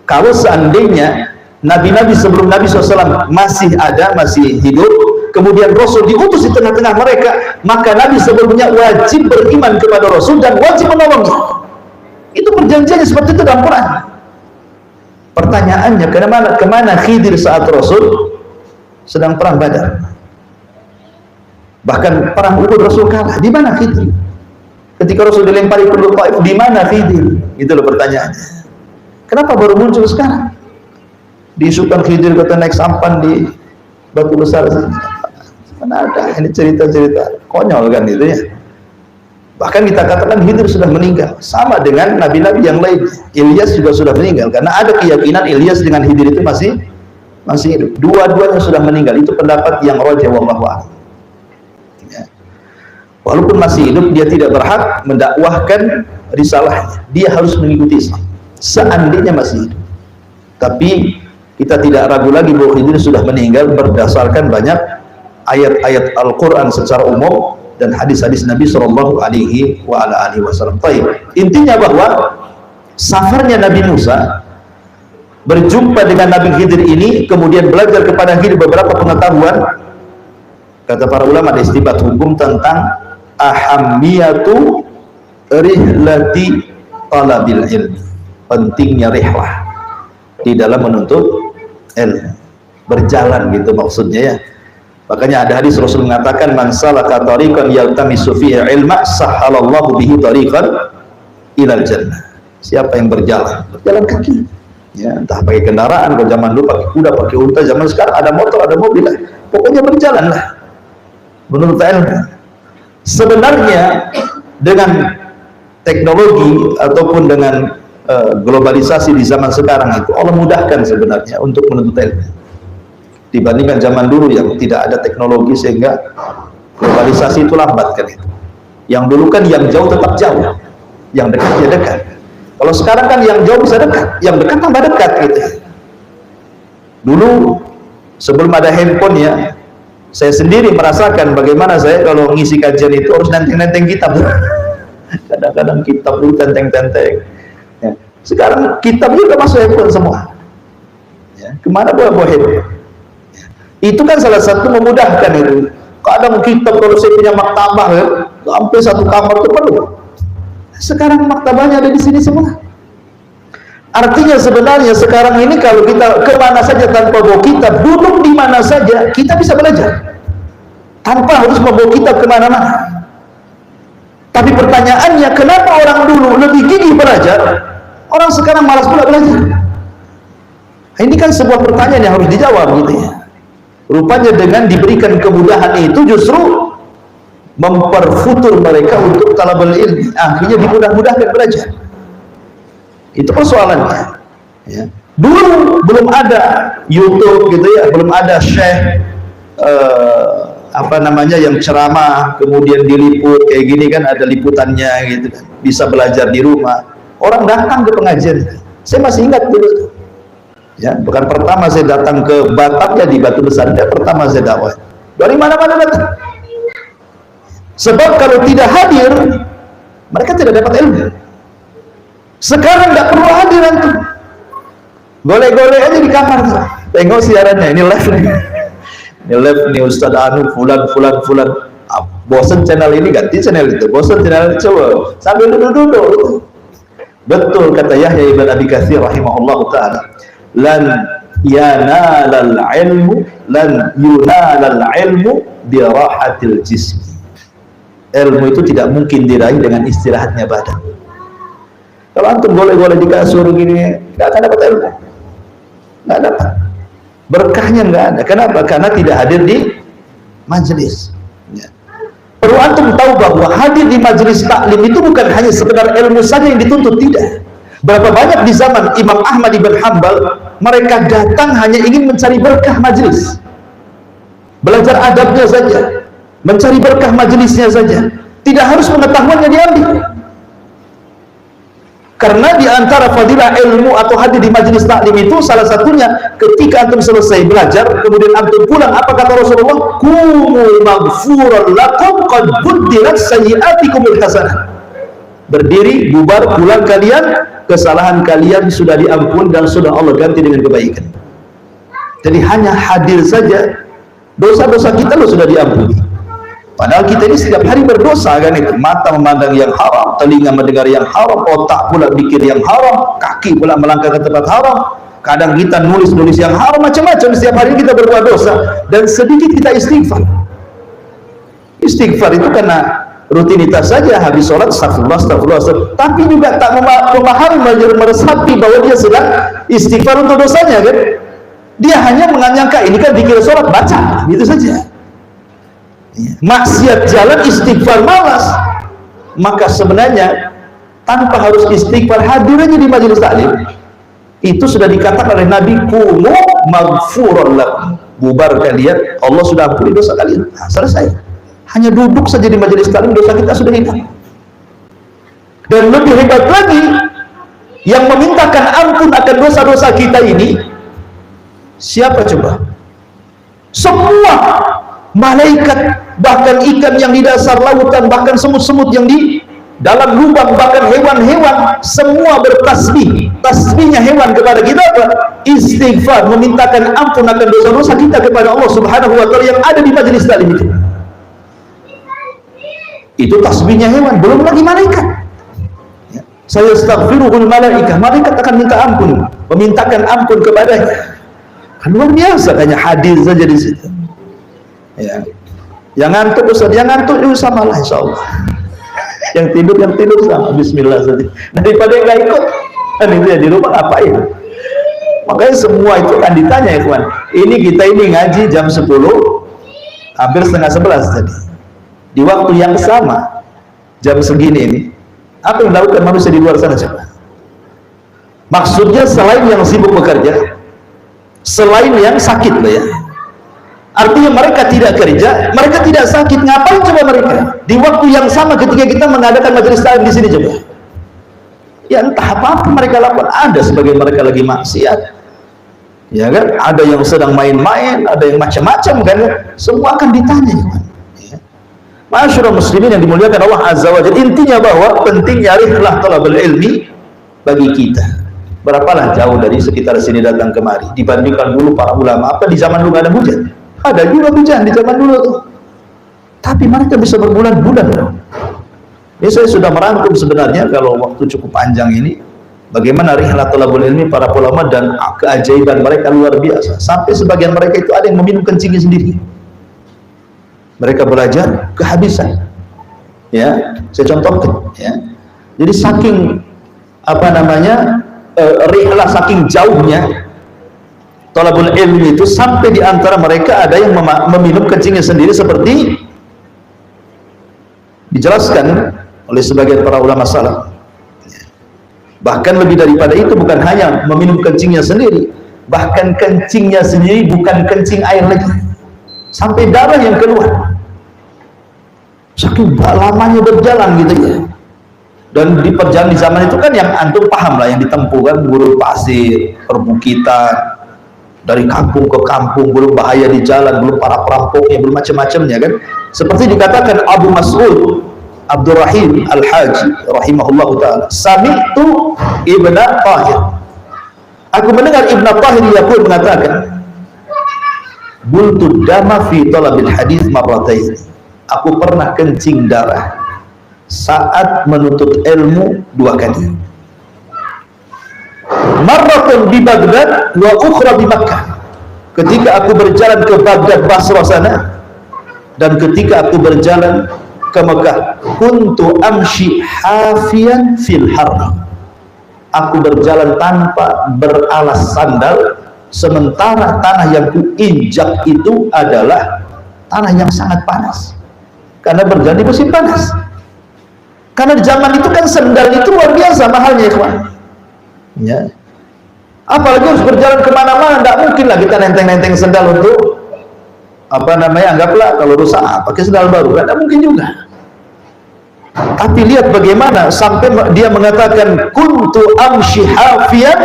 Kalau seandainya nabi-nabi sebelum Nabi SAW masih ada, masih hidup, kemudian Rasul diutus di tengah-tengah mereka, maka Nabi sebelumnya wajib beriman kepada Rasul dan wajib menolongnya. Itu perjanjiannya seperti itu dalam Quran. Pertanyaannya, kemana Khidir saat Rasul sedang perang Badar? Bahkan perang Uhud Rasul kalah. Di mana Khidir? Ketika Rasul dilempari penduduk Taif, di mana Khidir? Itu loh pertanyaannya. Kenapa baru muncul sekarang? Diisukan Khidir kata naik sampan di batu besar. Mana ada ini cerita-cerita konyol kan itu ya. Bahkan kita katakan Khidir sudah meninggal, sama dengan nabi-nabi yang lain. Ilyas juga sudah meninggal karena ada keyakinan Ilyas dengan Khidir itu masih hidup. Dua-duanya sudah meninggal. Itu pendapat yang rajih wallahu a'lam. Ya. Walaupun masih hidup, dia tidak berhak mendakwahkan risalahnya. Dia harus mengikuti Islam seandainya masih hidup. Tapi kita tidak ragu lagi bahwa Khidir sudah meninggal berdasarkan banyak ayat-ayat Al-Quran secara umum dan hadis-hadis Nabi Shallallahu Alaihi Wasallam. Intinya bahwa safarnya Nabi Musa berjumpa dengan Nabi Khidir ini, kemudian belajar kepada Khidir beberapa pengetahuan. Kata para ulama ada istibat hukum tentang ahammiyatu rihlati talabil ilmi, pentingnya rihlah di dalam menuntut ilmu, berjalan gitu maksudnya ya. Makanya ada hadis Rasul mengatakan, man salaka tariqan yaltamisu fihi ilma sahhalallahu bihi tariqan ilal jannah. Siapa yang berjalan kaki, ya, entah pakai kendaraan, kalau zaman dulu pakai kuda, pakai unta, zaman sekarang ada motor, ada mobil, pokoknya berjalanlah menurut ilmu. Sebenarnya dengan teknologi ataupun dengan globalisasi di zaman sekarang itu, Allah mudahkan sebenarnya untuk menuntut ilmu dibandingkan zaman dulu yang tidak ada teknologi, sehingga globalisasi itu lambat kan itu. Yang dulu kan yang jauh tetap jauh, yang dekat ya dekat. Kalau sekarang kan yang jauh bisa dekat, yang dekat tambah dekat gitu. Dulu sebelum ada handphone ya, saya sendiri merasakan bagaimana saya kalau ngisi kajian itu harus nenteng-nenteng kitab. Kadang-kadang kitab dulu tenteng-tenteng. Ya. Sekarang kitab juga masuk handphone semua. Ya. Kemana bawa handphone? Itu kan salah satu memudahkan itu. Kadang kitab kalau saya punya maktabah ya, sampai satu kamar itu penuh. Sekarang maktabahnya ada di sini semua. Artinya sebenarnya sekarang ini kalau kita kemana saja tanpa bawa kitab, duduk di mana saja kita bisa belajar, tanpa harus membawa kitab kemana-mana. Tapi pertanyaannya, kenapa orang dulu lebih gigih belajar, orang sekarang malas pula belajar? Ini kan sebuah pertanyaan yang harus dijawab gitu ya. Rupanya dengan diberikan kemudahan itu justru memperfutur mereka untuk talabul ilmi, akhirnya dimudah-mudahkan belajar. Itu persoalannya ya. Dulu belum ada YouTube gitu ya, belum ada syekh yang ceramah kemudian diliput kayak gini kan, ada liputannya gitu kan, bisa belajar di rumah, orang datang ke pengajian. Saya masih ingat dulu ya, bukan pertama saya datang ke Batam ya, di Batu Besar ya, pertama saya dakwah. Dari mana-mana datang. Sebab kalau tidak hadir, mereka tidak dapat ilmu. Sekarang tidak perlu hadir antum. Golek-golek aja di kamar tuh. Tengok siarannya, ini live nih. Ini live nih Ustaz Anu, fulan. Bosan channel ini, ganti channel itu. Bosan channel itu, coba sambil duduk-duduk. Betul kata Yahya ibn Abi Katsir rahimahullahu ta'ala. Lan yunalal ilmu birahatil jism. Ilmu itu tidak mungkin diraih dengan istirahatnya badan. Kalau antum golek-golek di kasur gini, nggak akan dapat ilmu, nggak dapat, berkahnya nggak ada. Kenapa? Karena tidak hadir di majelis ya. Perlu antum tahu bahwa hadir di majelis taklim itu bukan hanya sekedar ilmu saja yang dituntut, tidak. Berapa banyak di zaman Imam Ahmad ibn Hanbal, mereka datang hanya ingin mencari berkah majelis, belajar adabnya saja, mencari berkah majelisnya saja, tidak harus pengetahuannya diambil. Karena di antara fadilah ilmu atau hadir di majelis taklim itu salah satunya ketika antum selesai belajar kemudian antum pulang, apa kata Rasulullah? Qumu maghfuran lakum qad buddirat sayyi'atikumul hasanah. Berdiri, bubar, pulang kalian, kesalahan kalian sudah diampun dan sudah Allah ganti dengan kebaikan. Jadi hanya hadir saja, dosa-dosa kita lo sudah diampuni. Padahal kita ini setiap hari berdosa kan itu. Mata memandang yang haram, telinga mendengar yang haram, otak pula pikir yang haram, kaki pula melangkah ke tempat haram. Kadang kita nulis-nulis yang haram, macam-macam. Setiap hari kita berbuat dosa dan sedikit kita istighfar. Istighfar itu karena rutinitas saja, habis sholat astagfirullah. Tapi juga tak memahami, meresapi bahwa dia sedang istighfar untuk dosanya kan. Dia hanya menyangka ini kan dikira sholat, baca gitu saja. Maksiat jalan, istighfar malas. Maka sebenarnya tanpa harus istighfar, hadir aja di majelis taklim. Itu sudah dikatakan oleh Nabi, qumu maghfuran lakum. Bubar kalian, Allah sudah ampuni dosa kalian. Nah, selesai. Hanya duduk saja di majelis taklim, dosa kita sudah hilang. Dan lebih hebat lagi, yang memintakan ampun akan dosa-dosa kita ini siapa coba? Semua malaikat, bahkan ikan yang di dasar lautan, bahkan semut-semut yang di dalam lubang, bahkan hewan-hewan, semua bertasbih. Tasbihnya hewan kepada kita apa? Istighfar, memintakan ampun akan dosa-dosa kita kepada Allah Subhanahu wa ta'ala yang ada di majelis taklim itu. Itu tasbihnya hewan, belum lagi malaikat. Ya. Saya astaghfiruhul malaikah, malaikat akan minta ampun, memintakan ampun kepadanya. Kan luar biasa, hanya hadir saja di situ. Ya. Yang ngantuk Ustaz, yang ngantuk juga sama lah insya Allah. Yang tidur sama, bismillah saja. Daripada yang nggak ikut, kan itu ya di rumah ngapain? Makanya semua itu kan ditanya ya kawan. Ini kita ini ngaji jam 10, hampir setengah 11 tadi. Di waktu yang sama, jam segini ini, apa yang dilakukan manusia di luar sana coba? Maksudnya selain yang sibuk bekerja, selain yang sakit lah ya. Artinya mereka tidak kerja, mereka tidak sakit. Ngapain coba mereka? Di waktu yang sama ketika kita mengadakan majelis taklim di sini coba. Ya entah apa mereka lakukan. Ada sebagian mereka lagi maksiat, ya kan? Ada yang sedang main-main, ada yang macam-macam kan? Semua akan ditanya. Ya. Masyaallah muslimin yang dimuliakan Allah Azza wa Jalla. Intinya bahwa pentingnya rihlah talabul ilmi bagi kita. Berapalah jauh dari sekitar sini datang kemari dibandingkan dulu para ulama. Apa di zaman dulu ada hujan? Ada juga hujan di zaman dulu tuh. Tapi mereka bisa berbulan-bulan. Ini saya sudah merangkum sebenarnya kalau waktu cukup panjang ini bagaimana rihlah talabul ilmi para ulama dan keajaiban mereka luar biasa. Sampai sebagian mereka itu ada yang meminum kencingnya sendiri. Mereka belajar kehabisan. Ya, saya contohkan ya. Jadi saking rihlah saking jauhnya talabul ilmi itu sampai di antara mereka ada yang meminum kencingnya sendiri seperti dijelaskan oleh sebagian para ulama salaf. Bahkan lebih daripada itu, bukan hanya meminum kencingnya sendiri, bahkan kencingnya sendiri bukan kencing air lagi, sampai darah yang keluar. Saking lamanya berjalan gitu ya. Dan di perjalanan di zaman itu kan yang antum paham lah yang ditempuh kan, gurun pasir, perbukitan, dari kampung ke kampung, belum bahaya di jalan, belum para perampoknya, belum macam-macamnya kan. Seperti dikatakan Abu Mas'ud Abdurrahim Al-Haji rahimahullah ta'ala, sami'tu Ibn Tahir, aku mendengar Ibn Tahir yaqul mengatakan, bultu dama fi talabil hadis marratain, aku pernah kencing darah saat menuntut ilmu 2 kali. Marratan di Baghdad wa ukhra di Makkah, ketika aku berjalan ke Baghdad Basra sana, dan ketika aku berjalan ke Mekah. Kuntu amshi hafian fil harri, aku berjalan tanpa beralas sandal, sementara tanah yang kuinjak itu adalah tanah yang sangat panas, karena berjalan di musim panas. Karena di zaman itu kan sandal itu luar biasa mahalnya kawan ya. Apalagi harus berjalan kemana-mana, tidak mungkin lah kita nenteng-nenteng sendal untuk anggaplah kalau rusak pakai sendal baru, tidak mungkin juga. Tapi lihat bagaimana sampai dia mengatakan kuntu amshi hafiyan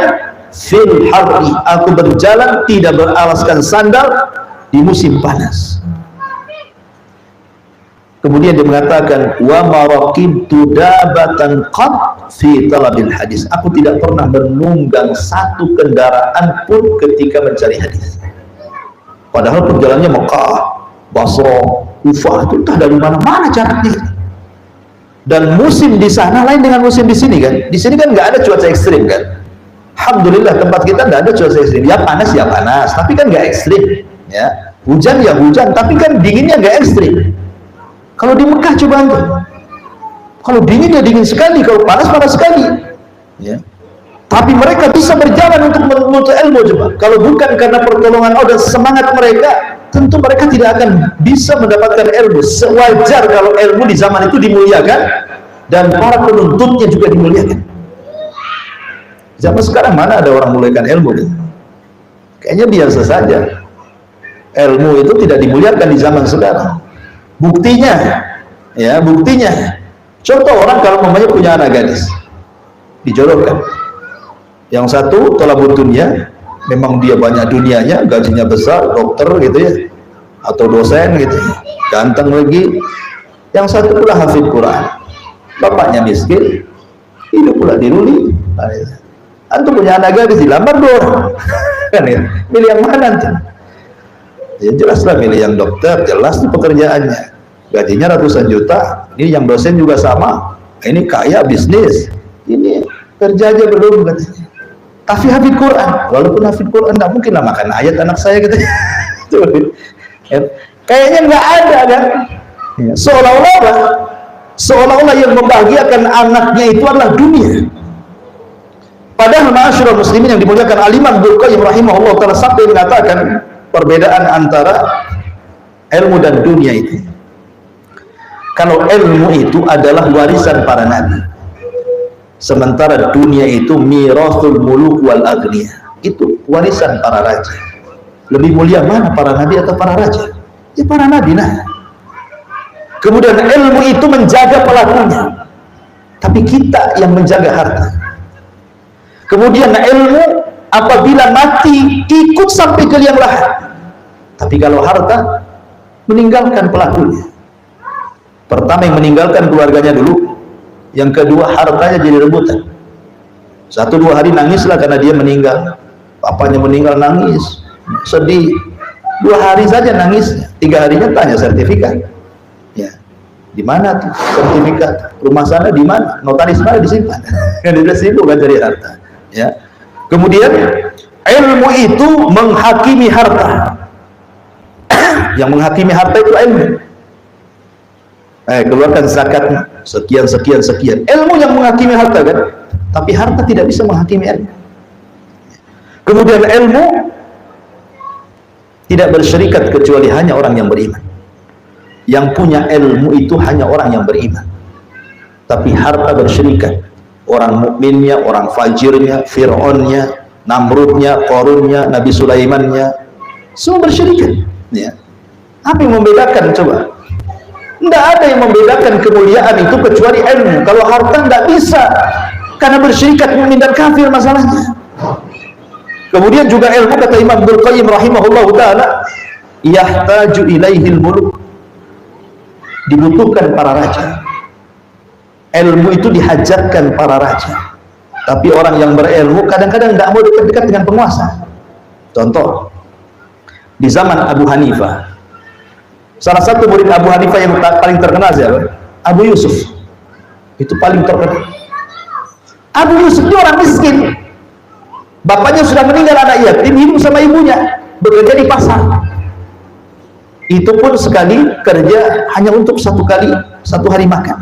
fil harri, aku berjalan tidak beralaskan sandal di musim panas. Kemudian dia mengatakan wa maraqibtu dabatan qad fi talabil hadis, aku tidak pernah menunggang satu kendaraan pun ketika mencari hadis. Padahal perjalanannya Mekah, Basra, Kufah itu entah dari mana-mana caranya. Dan musim di sana lain dengan musim di sini kan. Di sini kan nggak ada cuaca ekstrim kan. Alhamdulillah tempat kita nggak ada cuaca ekstrim. Ya panas, tapi kan nggak ekstrim. Ya hujan ya hujan, tapi kan dinginnya nggak ekstrim. Kalau di Mekah coba antum, kalau dingin ya dingin sekali, kalau panas panas sekali. Ya. Tapi mereka bisa berjalan untuk menuntut ilmu coba. Kalau bukan karena pertolongan Allah dan semangat mereka, tentu mereka tidak akan bisa mendapatkan ilmu. Sewajar kalau ilmu di zaman itu dimuliakan dan para penuntutnya juga dimuliakan. Zaman sekarang mana ada orang muliakan ilmu? Kayaknya biasa saja. Ilmu itu tidak dimuliakan di zaman sekarang. Buktinya, contoh orang kalau mamanya punya anak gadis, dijodohkan. Yang satu thalabud dunya, memang dia banyak dunianya, gajinya besar, dokter gitu ya, atau dosen gitu, ganteng lagi. Yang satu pula hafid Quran, bapaknya miskin, hidup pula diruli. Antum punya anak gadis dilamar 2 orang, kan ya? Milih yang mana antum? Ya jelaslah milih yang dokter, jelas tuh pekerjaannya, gajinya ratusan juta. Ini yang dosen juga sama, ini kaya bisnis, ini kerja aja belum katanya. Tapi hafid Quran, walaupun hafid Quran nggak mungkin lah makan ayat anak saya katanya. Kayaknya nggak ada kan? Ya. Seolah-olah yang membahagiakan anaknya itu adalah dunia. Padahal ma'asyiral muslimin yang dimuliakan Al-Imam Ibnu Qayyim rahimahullah taala sampai mengatakan perbedaan antara ilmu dan dunia itu. Kalau ilmu itu adalah warisan para nabi, sementara dunia itu mirathul muluk wal aghniya, itu warisan para raja. Lebih mulia mana, para nabi atau para raja? Ya para nabi. Nah, kemudian ilmu itu menjaga pelakunya, tapi kita yang menjaga harta. Kemudian ilmu apabila mati ikut sampai ke liang lahat, tapi kalau harta meninggalkan pelakunya. Pertama yang meninggalkan keluarganya dulu, yang kedua hartanya jadi rebutan. 1-2 hari nangislah karena dia meninggal, papanya meninggal, nangis sedih. 2 hari saja nangisnya, 3 harinya tanya sertifikat, ya di mana tuh sertifikat rumah sana, di mana notaris, mana disimpan. Kan dia sibuk kan cari harta, ya. Kemudian ilmu itu menghakimi harta. Yang menghakimi harta itu ilmu. Keluarkan zakatnya sekian. Ilmu yang menghakimi harta kan, tapi harta tidak bisa menghakimi ilmu. Kemudian ilmu tidak bersyarikat kecuali hanya orang yang beriman. Yang punya ilmu itu hanya orang yang beriman. Tapi harta bersyarikat, orang mukminnya, orang fajirnya, Fir'aunnya, Namrudnya, Qarunnya, Nabi Sulaimannya, semua bersyarikat, ya. Apa yang membedakan coba? Tidak ada yang membedakan kemuliaan itu kecuali ilmu. Kalau harta tidak bisa, karena bersyarikat mukmin dan kafir masalahnya. Kemudian juga ilmu, kata Imam Ibnu Qayyim rahimahullahu taala, yahtaju ilaihil muluk, dibutuhkan para raja. Ilmu itu dihajatkan para raja. Tapi orang yang berilmu kadang-kadang tidak mau dekat-dekat dengan penguasa. Contoh, di zaman Abu Hanifah, salah satu murid Abu Hanifah yang paling terkenal siapa? Abu Yusuf. Itu paling terkenal. Abu Yusuf itu orang miskin. Bapaknya sudah meninggal, anak yatim, hidup sama ibunya, bekerja di pasar. Itu pun sekali kerja hanya untuk 1 hari makan.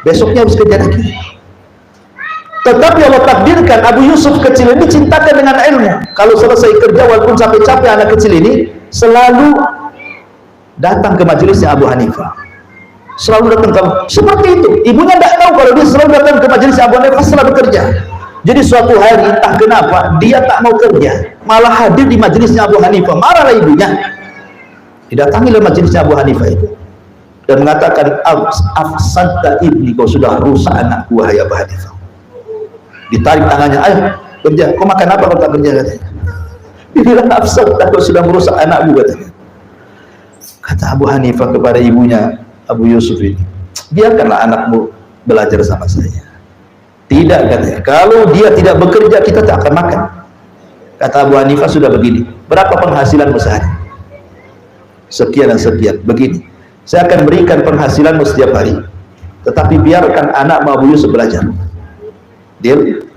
Besoknya harus kerja lagi. Tetapi Allah takdirkan Abu Yusuf kecil ini cintakan dengan ilmu. Kalau selesai kerja walaupun capek-capek, anak kecil ini selalu datang ke majelisnya Abu Hanifah. Selalu datang ke, seperti itu. Ibunya tidak tahu kalau dia selalu datang ke majelisnya Abu Hanifah setelah bekerja. Jadi suatu hari entah kenapa dia tak mau kerja, malah hadir di majelisnya Abu Hanifah. Marahlah ibunya. Didatangilah majelisnya Abu Hanifah itu dan mengatakan, afsadta ibni, kau sudah rusak anak gua, ya Abu Hanifah. Ditarik tangannya, ayo kerja. Kau makan apa kau tak kerja, katanya. Dia bilang, afsadta, kau sudah merusak anakku, katanya. Kata Abu Hanifah kepada ibunya Abu Yusuf ini, biarkanlah anakmu belajar sama saya. Tidak, katanya, kalau dia tidak bekerja kita tak akan makan. Kata Abu Hanifah, sudah begini, berapa penghasilanmu sehari? Sekian dan sekian. Begini, saya akan berikan penghasilanmu setiap hari, tetapi biarkan anakmu Abu Yusuf belajar. Deal?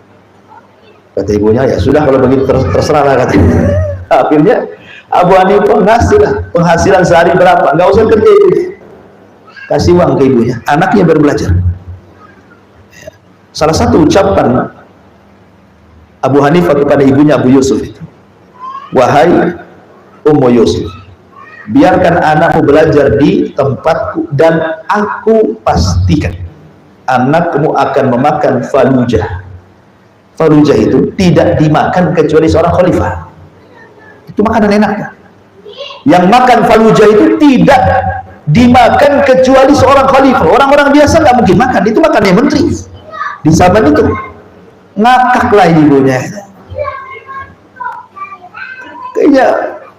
Kata ibunya, ya sudah kalau begitu terserahlah, katanya. Akhirnya Abu Hanifah ngasihlah penghasilan sehari berapa, nggak usah kerja ibunya, kasih uang ke ibunya, anaknya baru belajar. Ya. Salah satu ucapan Abu Hanifah kepada ibunya Abu Yusuf itu, wahai Ummu Yusuf, biarkan anakmu belajar di tempatku dan aku pastikan anakmu akan memakan falujah. Falujah itu tidak dimakan kecuali seorang khalifah. Itu makanan enak kan? Yang makan falujah itu tidak dimakan kecuali seorang khalifah. Orang-orang biasa nggak mungkin makan. Itu makannya menteri. Di zaman itu ngakaklah ibunya. Kayaknya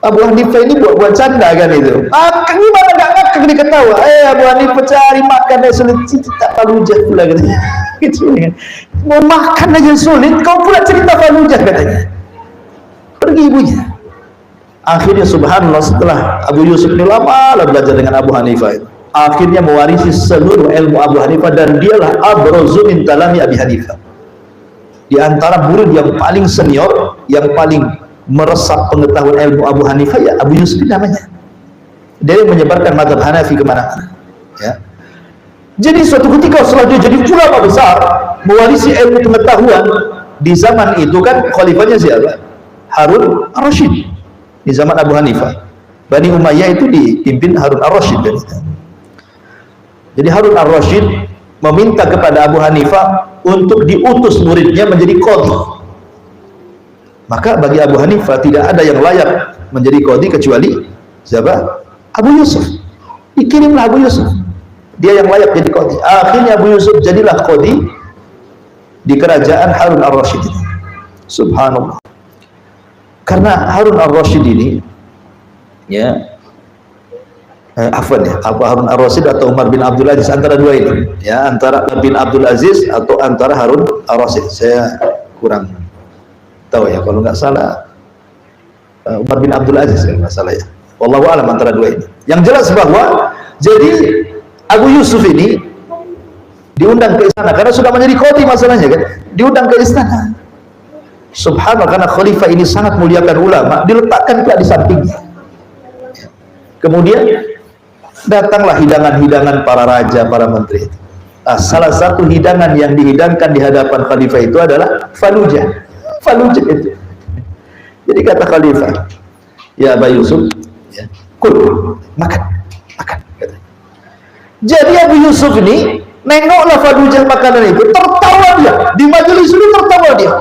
Abu Hanifah ini buat canda kan itu. Gimana nggak ngakak diketawa? Abu Hanifah cari makan yang sulit, tak falujah pula, katanya. Gitu kan? Mau makan aja sulit, kau pula cerita falujah, katanya. Pergi ibunya. Akhirnya subhanallah, setelah Abu Yusuf ini lama belajar dengan Abu Hanifah, akhirnya mewarisi seluruh ilmu Abu Hanifah, dan dialah abrazu min kalami Abi Hanifah. Di antara murid yang paling senior, yang paling meresap pengetahuan ilmu Abu Hanifah, ya Abu Yusuf namanya. Dia menyebarkan mazhab Hanafi kemana-mana. Ya. Jadi suatu ketika setelah dia jadi ulama besar, mewarisi ilmu pengetahuan, di zaman itu kan khalifahnya siapa? Harun ar-Rasyid. Di zaman Abu Hanifah, Bani Umayyah itu dipimpin Harun ar-Rasyid. Jadi Harun ar-Rasyid meminta kepada Abu Hanifah untuk diutus muridnya menjadi qadhi. Maka bagi Abu Hanifah tidak ada yang layak menjadi qadhi kecuali siapa? Abu Yusuf. Dikirimlah Abu Yusuf, dia yang layak jadi qadhi. Akhirnya Abu Yusuf jadilah qadhi di kerajaan Harun ar-Rasyid. Subhanallah. Karena Harun ar-Rasyid ini, ya, Harun ar-Rasyid atau Umar bin Abdul Aziz, antara dua ini, ya, antara bin Abdul Aziz atau antara Harun ar-Rasyid, saya kurang tahu ya, kalau nggak salah Umar bin Abdul Aziz kalau nggak salah ya. Wallahu a'lam, antara dua ini. Yang jelas bahwa jadi Abu Yusuf ini diundang ke istana karena sudah menjadi qadhi masalahnya kan, diundang ke istana. Subhanallah, karena khalifah ini sangat muliakan ulama, diletakkan pula di sampingnya. Kemudian datanglah hidangan-hidangan para raja, para menteri. Salah satu hidangan yang dihidangkan di hadapan khalifah itu adalah falujah. Falujah itu. Jadi kata khalifah, ya Abu Yusuf, ya, kul, makan, kata. Jadi Abu Yusuf ini nengoklah falujah makanan itu, tertawa dia di majelis itu, tertawa dia.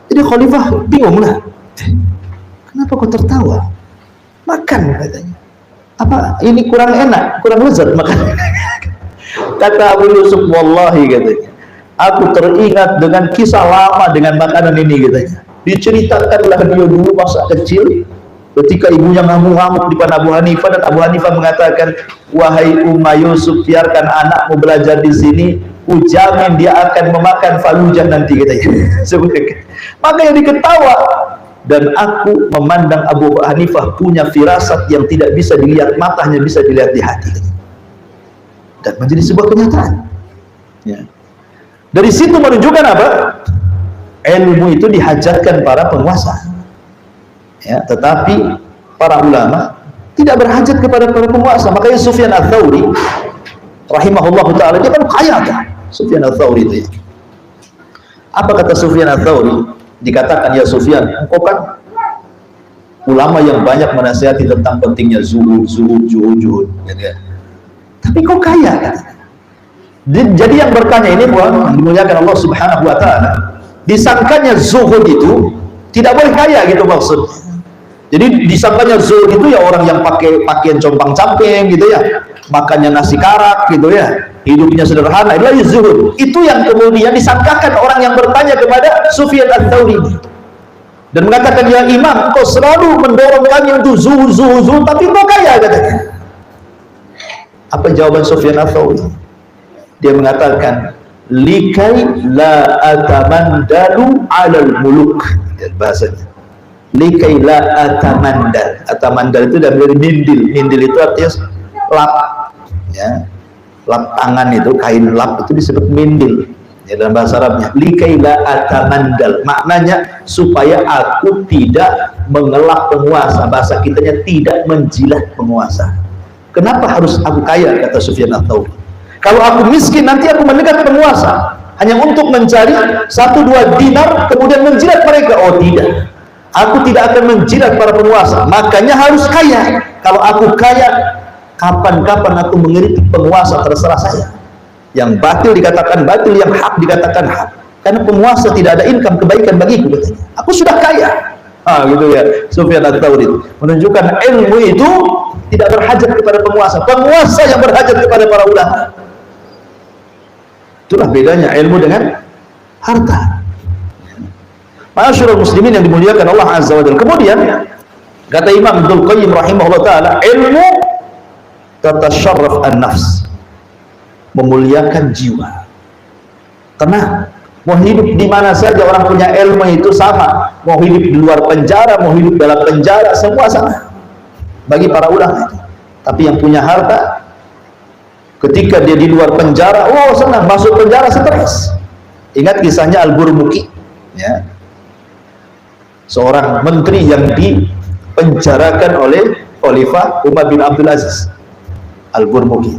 Jadi khalifah bingung lah, kenapa kau tertawa? Makan, katanya. Apa ini kurang enak, kurang lezat makan? Kata Abu Yusuf, wallahi, katanya, aku teringat dengan kisah lama dengan makanan ini, katanya. Diceritakanlah dia dulu masa kecil ketika ibunya ngamuk-ngamuk di depan Abu Hanifah, dan Abu Hanifah mengatakan, wahai Umma Yusuf, biarkan anakmu belajar di sini, ujamin dia akan memakan falujah nanti, katanya. Makanya diketawa. Dan aku memandang Abu Hanifah punya firasat yang tidak bisa dilihat mata, hanya bisa dilihat di hati, dan menjadi sebuah kenyataan, ya. Dari situ menunjukkan apa? Ilmu itu dihajatkan para penguasa, ya, tetapi para ulama tidak berhajat kepada para penguasa. Makanya Sufyan ats-Tsauri rahimahullahu ta'ala, dia kan kaya kan? Sufyan ats-Tsauri itu, ya. Apa kata Sufyan ats-Tsauri? Dikatakan, ya Sufyan, engkau kan ulama yang banyak menasihati tentang pentingnya zuhud, gitu ya. Tapi kau kaya, kan? Jadi yang bertanya ini, dimuliakan Allah Subhanahu wa ta'ala, disangkanya zuhud itu tidak boleh kaya, gitu maksudnya. Jadi disangkanya zuhud itu ya orang yang pakai pakaian compang-camping, gitu ya, makannya nasi karak, gitu ya, hidupnya sederhana, itulah zuhud. Itu yang kemudian disangkakan orang yang bertanya kepada Sufyan ats-Tsauri dan mengatakan, ya Imam, kau selalu mendorong kami untuk zuhud, tapi kau kaya, katanya. Apa jawaban Sufyan ats-Tsauri? Dia mengatakan, likai la atamandalu alal muluk, bahasanya. Likai la atamandal itu dari mindil itu artinya lap, ya, lap tangan itu, kain lap itu disebut mindil, ya, dalam bahasa Arabnya. Likai la atamandal, maknanya supaya aku tidak mengelak penguasa, bahasa kitanya tidak menjilat penguasa. Kenapa harus aku kaya, kata Sufyan ats-Tsauri? Kalau aku miskin nanti aku mendekat penguasa hanya untuk mencari 1-2 dinar kemudian menjilat mereka. Oh tidak, aku tidak akan menjilat para penguasa, makanya harus kaya. Kalau aku kaya, kapan-kapan aku mengeritik penguasa, terserah saya. Yang batil dikatakan batil, yang hak dikatakan hak, karena penguasa tidak ada income kebaikan bagiku, katanya. Aku sudah kaya. Gitu ya, Sufyan ats-Tsauri menunjukkan ilmu itu tidak berhajat kepada penguasa, penguasa yang berhajat kepada para ulama. Itulah bedanya ilmu dengan harta. Ma'asyiral muslimin yang dimuliakan Allah Azza wa Jalla. Kemudian kata Imam Ibnu Qayyim rahimahullah taala, ilmu tatasyarraf an-nafs, memuliakan jiwa. Tenang, mau hidup di mana saja orang punya ilmu itu sama. Mau hidup di luar penjara, mau hidup dalam penjara, semua sama bagi para ulama. Tapi yang punya harta, ketika dia di luar penjara, oh senang, masuk penjara stres. Ingat kisahnya Al-Burmuki, ya, seorang menteri yang dipenjarakan oleh Khalifah Umar bin Abdul Aziz Al-Burmuki.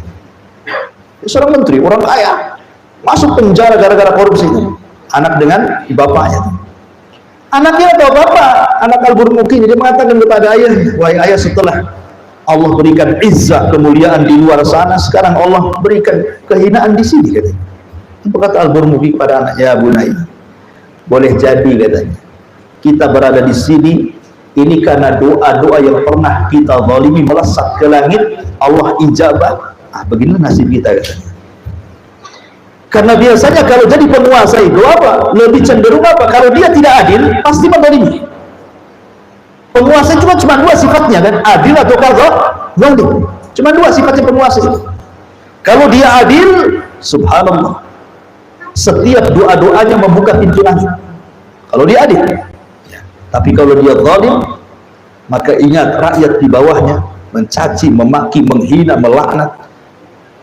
Seorang menteri, orang kaya, masuk penjara gara-gara korupsi itu. Anak dengan bapaknya. Anaknya atau bapak, anak Al-Burmuki, dia mengatakan kepada ayah, wahai ayah, setelah Allah berikan izzah, kemuliaan di luar sana, sekarang Allah berikan kehinaan di sini, katanya. Apa kata Al-Burmuki kepada anaknya, bunai, boleh jadi, katanya, kita berada di sini ini karena doa-doa yang pernah kita zalimi melesat ke langit, Allah ijabah. Beginilah nasib kita, katanya. Karena biasanya kalau jadi penguasa itu apa? Lebih cenderung apa? Kalau dia tidak adil, pasti menzalimi. Penguasa cuma dua sifatnya kan, adil atau kagak, zalim. Cuma dua sifatnya penguasa itu. Kalau dia adil, subhanallah, setiap doa-doanya membuka pintu langit. Kalau dia adil. Tapi kalau dia zalim, maka ingat rakyat di bawahnya mencaci, memaki, menghina, melaknat.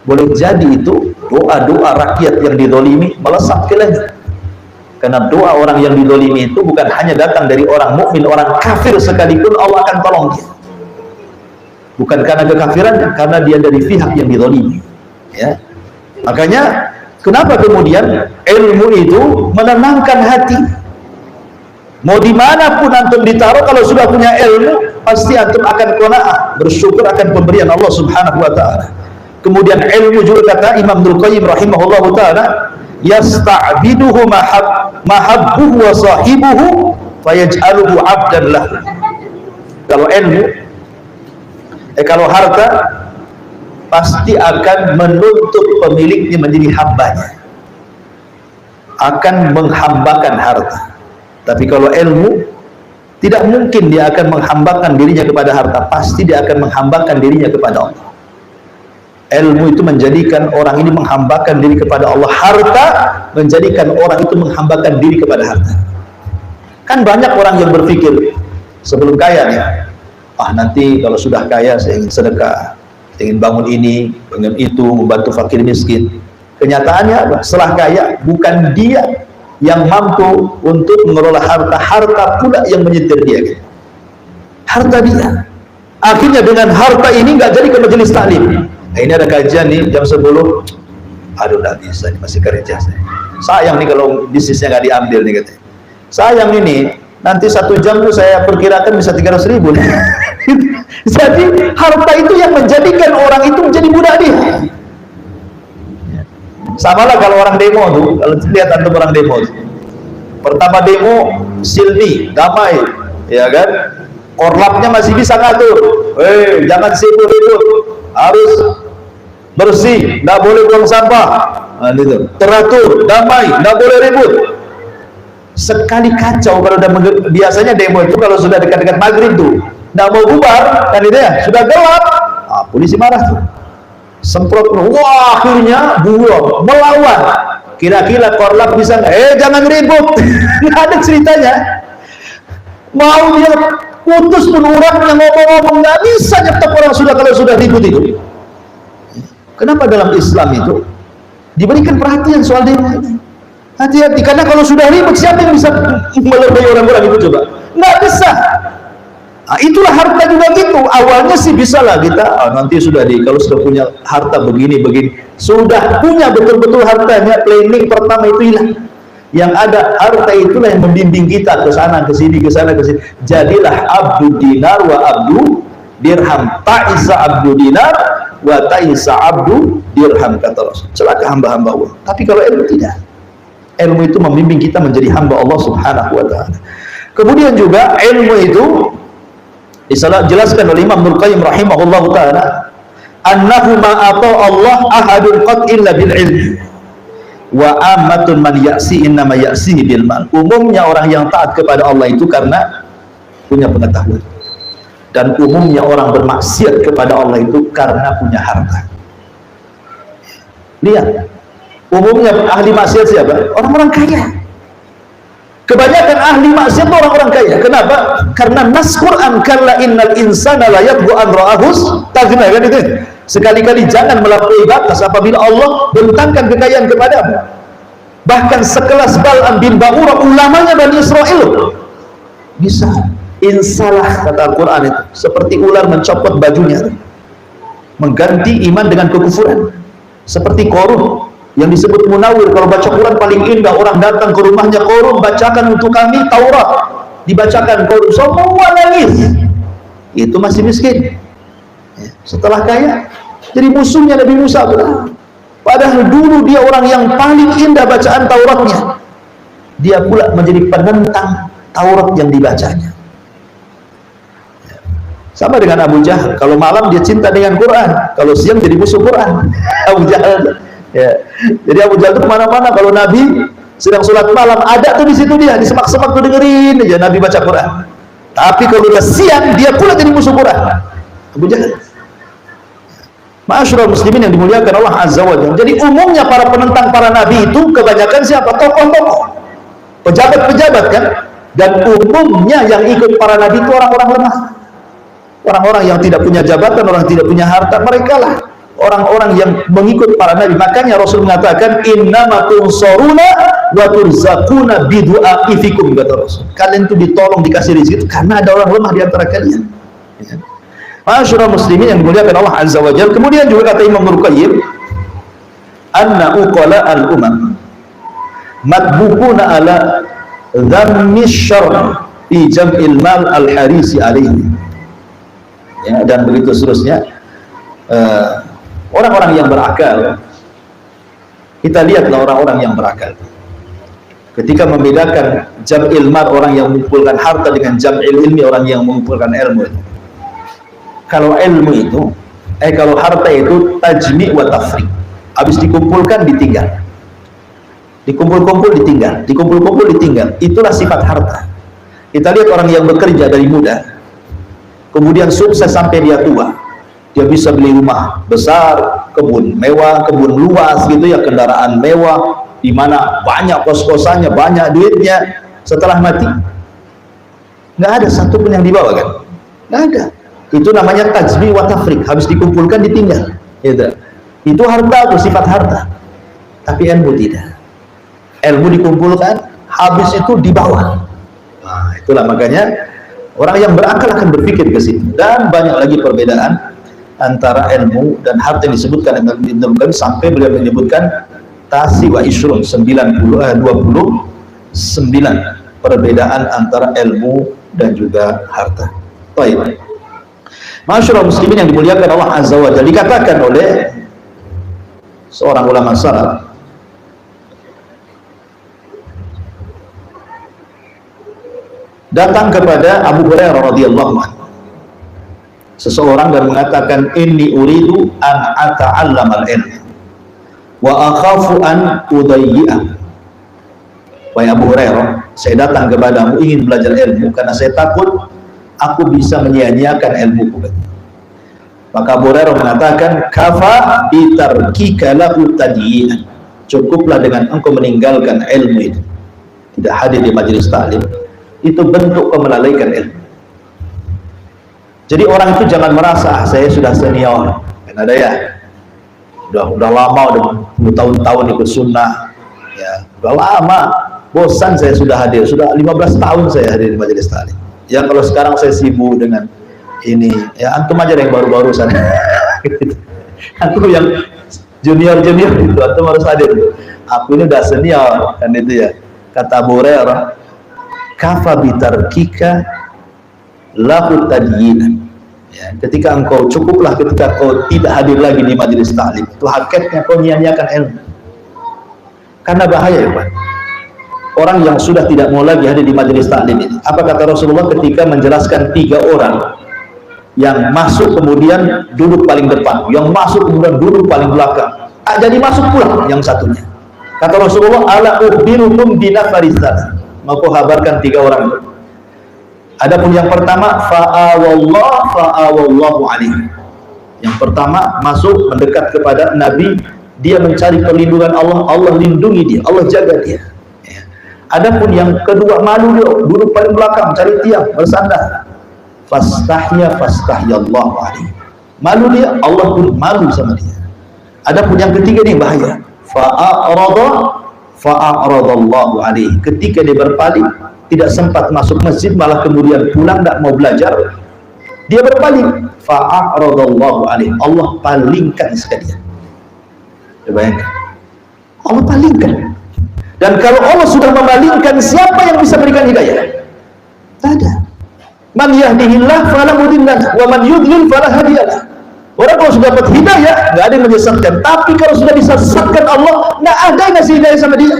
Boleh jadi itu doa-doa rakyat yang dizalimi melesat ke langit. Karena doa orang yang dizalimi itu bukan hanya datang dari orang mukmin, orang kafir sekalipun Allah akan tolong dia. Bukan karena kekafirannya, karena dia dari pihak yang dizalimi. Ya. Makanya kenapa kemudian ilmu itu menenangkan hati. Mau dimanapun antum ditaruh, kalau sudah punya ilmu, pasti antum akan qanaah, bersyukur akan pemberian Allah Subhanahu wa taala. Kemudian ilmu juga kata Imam Ibnu Qayyim rahimahullahu taala, yasta'biduhu mahabbuhu wa sahibuhu fayaj'aluhu 'abdan lahu. Kalau ilmu, kalau harta, pasti akan menuntut pemiliknya menjadi hambanya, akan menghambakan harta. Tapi kalau ilmu, tidak mungkin dia akan menghambakan dirinya kepada harta, pasti dia akan menghambakan dirinya kepada Allah. Ilmu itu menjadikan orang ini menghambakan diri kepada Allah. Harta menjadikan orang itu menghambakan diri kepada harta. Kan banyak orang yang berpikir sebelum kaya nih, nanti kalau sudah kaya saya ingin sedekah, ingin bangun ini, bangun itu, membantu fakir miskin. Kenyataannya setelah kaya, bukan dia yang mampu untuk mengelola harta, harta pula yang menyetir dia. Harta dia. Akhirnya dengan harta ini nggak jadi ke majelis taklim. Nah, ini ada kajian nih jam 10. Aduh, nggak bisa, masih kerja saya. Sayang nih kalau bisnisnya nggak diambil nih, katanya. Sayang ini, nanti 1 jam tuh saya perkirakan bisa 300.000 nih. Jadi harta itu yang menjadikan orang itu menjadi budak dia. Sama lah kalau orang demo tuh, kalau lihat antum orang demo tuh. Pertama demo silmi, damai, ya kan? Korlapnya masih bisa ngatur. Jangan sibuk ribut, harus bersih, nggak boleh buang sampah. Gitu. Teratur, damai, nggak boleh ribut. Sekali kacau kalau biasanya demo itu kalau sudah dekat-dekat maghrib tuh, nggak mau bubar, kan itu ya, sudah gelap, polisi marah tuh. Semprot, wah akhirnya buang, melawan. Kira-kira korlap bisa nggak? Jangan ribut. Nggak ada ceritanya. Mau dia putus pun orangnya ngomong-ngomong, nggak bisa nyetop orang kalau sudah ribut itu. Kenapa dalam Islam itu diberikan perhatian soal demo ini? Hati-hati, karena kalau sudah ribut, siapa yang bisa melebihi orang-orang itu coba? Nggak bisa. Itulah harta juga gitu. Awalnya sih bisa lah kita, nanti kalau sudah punya harta begini, sudah punya betul-betul hartanya, planning pertama itu hilang. Yang ada harta itulah yang membimbing kita ke sana, ke sini, ke sana, ke sini. Jadilah abdu dinar wa abdu dirham. Ta'isa abdu dinar wa ta'isa abdu dirham, kata Rasul. Celaka hamba-hamba Allah. Tapi kalau ilmu tidak. Ilmu itu membimbing kita menjadi hamba Allah Subhanahu wa ta'ala. Kemudian juga ilmu itu dijelaskan oleh Imam Ibnu Qayyim rahimahullahu ta'ala, annahu ma ata Allah ahadun qad illa bil ilmi wa ammatun man ya'si innama ya'sihi bil mal. Umumnya orang yang taat kepada Allah itu karena punya pengetahuan, dan umumnya orang bermaksiat kepada Allah itu karena punya harta. Lihat, umumnya ahli maksiat siapa? Orang-orang kaya. Kebanyakan ahli maksiat orang-orang kaya. Kenapa? Karena nas Quran, kalla innal insana la yatghu an ra'ahus taghna, kan itu. Sekali-kali jangan melampaui batas apabila Allah bentangkan kekayaan kepadamu. Bahkan sekelas Bal'am bin Ba'urah, ulamanya Bani Israel, bisa Insalah, kata Al-Quran itu, seperti ular mencopot bajunya, mengganti iman dengan kekufuran. Seperti Qarun yang disebut munawir, kalau baca Quran paling indah, orang datang ke rumahnya, Qarun bacakan untuk kami Taurat, dibacakan Qarun, semua nangis. Itu masih miskin, setelah kaya jadi musuhnya Nabi Musa. Padahal dulu dia orang yang paling indah bacaan Tauratnya, dia pula menjadi penentang Taurat yang dibacanya. Sama dengan Abu Jahal, kalau malam dia cinta dengan Quran, kalau siang jadi musuh Quran. Abu Jahal, ya. Jadi Abu Jahal itu kemana-mana, kalau Nabi sedang sholat malam, ada tuh di situ dia, di semak-semak tuh dengerin aja Nabi baca Quran. Tapi kalau udah siang, dia pula jadi musuh Quran. Abu Jahal. Ma'asyiral muslimin yang dimuliakan Allah Azza wa Jalla. Jadi umumnya para penentang para nabi itu kebanyakan siapa? Tokoh-tokoh, pejabat-pejabat kan. Dan umumnya yang ikut para nabi itu orang-orang lemah, orang-orang yang tidak punya jabatan, orang tidak punya harta. Mereka lah orang-orang yang mengikut para nabi. Makanya Rasul mengatakan, innama tunsaruna wa turzaquna bidu'aifikum, kata Rasul. Kalian itu ditolong, dikasih rezeki karena ada orang lemah di antara kalian. Ya. Ma'asyiral muslimin yang dimuliakan Allah Azza wa Jalla. Kemudian juga kata Imam Ibnu Qayyim, anna uqala al-umam matbukuna ala dhammi syarr fi jam'il mal al-harisi alaihi. Ya, dan begitu seterusnya. Orang-orang yang berakal, kita lihatlah orang-orang yang berakal ketika membedakan jam'il mal, orang yang mengumpulkan harta, dengan jam'il ilmi, orang yang mengumpulkan ilmu. Kalau ilmu itu, kalau harta itu tajmi' wa tafriq, habis dikumpulkan ditinggal, dikumpul-kumpul ditinggal, dikumpul-kumpul ditinggal. Itulah sifat harta. Kita lihat orang yang bekerja dari muda, kemudian sukses sampai dia tua, dia bisa beli rumah besar, kebun mewah, kebun luas gitu ya, kendaraan mewah, di mana banyak kos-kosannya, banyak duitnya. Setelah mati, nggak ada satupun yang dibawa kan? Nggak ada. Itu namanya tajmi wa tafriq, habis dikumpulkan ditinggal. Itu harta, itu sifat harta. Tapi ilmu tidak. Ilmu dikumpulkan, habis itu dibawa. Nah, itulah makanya orang yang berakal akan berpikir ke situ. Dan banyak lagi perbedaan antara ilmu dan harta yang disebutkan sampai beliau menyebutkan tasi wa ishrun, 29 perbedaan antara ilmu dan juga harta. Baik. Ma'asyiral muslimin yang dimuliakan Allah Azza wa Jalla, dikatakan oleh seorang ulama salaf, datang kepada Abu Hurairah radhiyallahu anhu seseorang dan mengatakan, inni uridu an ata'allamal ilm wa akhafu an udayyi'ah. Wahai Abu Hurairah, saya datang kepadamu ingin belajar ilmu karena saya takut aku bisa menyia-nyiakan ilmuku. Maka Abu Hurairah mengatakan, kafa bitarkika lahu tadyi'an, cukuplah dengan engkau meninggalkan ilmu itu, tidak hadir di majelis taklim, itu bentuk kau melalaikan ilmu. Jadi orang itu jangan merasa saya sudah senior, kan ada ya, udah lama, udah 10 tahun ikut sunnah, ya udah lama, bosan saya sudah hadir, sudah 15 tahun saya hadir di majelis taklim. Ya kalau sekarang saya sibuk dengan ini, ya antum aja yang baru-baru sana. Antum yang junior itu antum harus hadir. Aku ini udah senior kan itu ya. Kata Abu Hurairah, kafa bitarkika lahu tadyinan. Ya, ketika engkau cukuplah ketika kau tidak hadir lagi di majelis taklim, itu hakikatnya kau nyia-nyiakan ilmu. Karena bahaya ya Pak. Orang yang sudah tidak mau lagi hadir di majelis taklim ini. Apa kata Rasulullah ketika menjelaskan 3 orang yang masuk kemudian duduk paling depan, yang masuk kemudian duduk paling belakang, jadi masuk pula yang satunya. Kata Rasulullah, ala ukhbirukum binafaris salat, mau kabarkan 3 orang itu. Adapun yang pertama, fa'awallahu alaihi. Yang pertama masuk mendekat kepada Nabi, dia mencari perlindungan Allah, Allah lindungi dia, Allah jaga dia. Adapun yang kedua, malu dia, duduk paling belakang, cari tiang, bersandar. Fastahyallahu alaihi. Malu dia, Allah pun malu sama dia. Adapun yang ketiga ini bahaya. Fa'aradallahu alaihi. Ketika dia berpaling, tidak sempat masuk masjid, malah kemudian pulang tidak mau belajar, dia berpaling. Fa'aradallahu alaih, Allah palingkan sekalian. Bayangkan, Allah palingkan. Dan kalau Allah sudah memalingkan, siapa yang bisa berikan hidayah? Tak ada. Man yahdihillah fala mudilla lahu wa man yudlil fala hadiya lahu. Orang kalau sudah dapat hidayah, nggak ada yang menyesatkan. Tapi kalau sudah disesatkan Allah, nggak ada yang ngasih hidayah sama dia.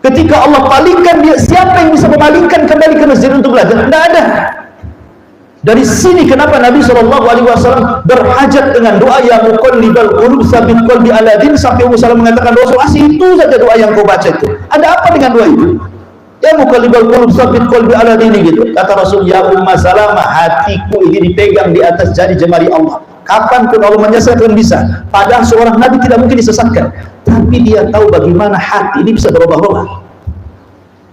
Ketika Allah palingkan dia, siapa yang bisa memalingkan kembali ke masjid untuk belajar? Nggak ada. Dari sini kenapa Nabi SAW berhajat dengan doa ya muqallibal qulub tsabit qalbi ala din, sampai Ummu Salamah mengatakan, Rasul, itu saja doa yang kau baca itu. Ada apa dengan doa itu? Ya muqallibal qulub tsabit qalbi ala din gitu. Kata Rasul, ya Ummu Salamah, hatiku ini dipegang di atas jari jemari Allah. Kapan pun Allah menyesatkan bisa. Padahal seorang Nabi tidak mungkin disesatkan, tapi dia tahu bagaimana hati ini bisa berubah-ubah.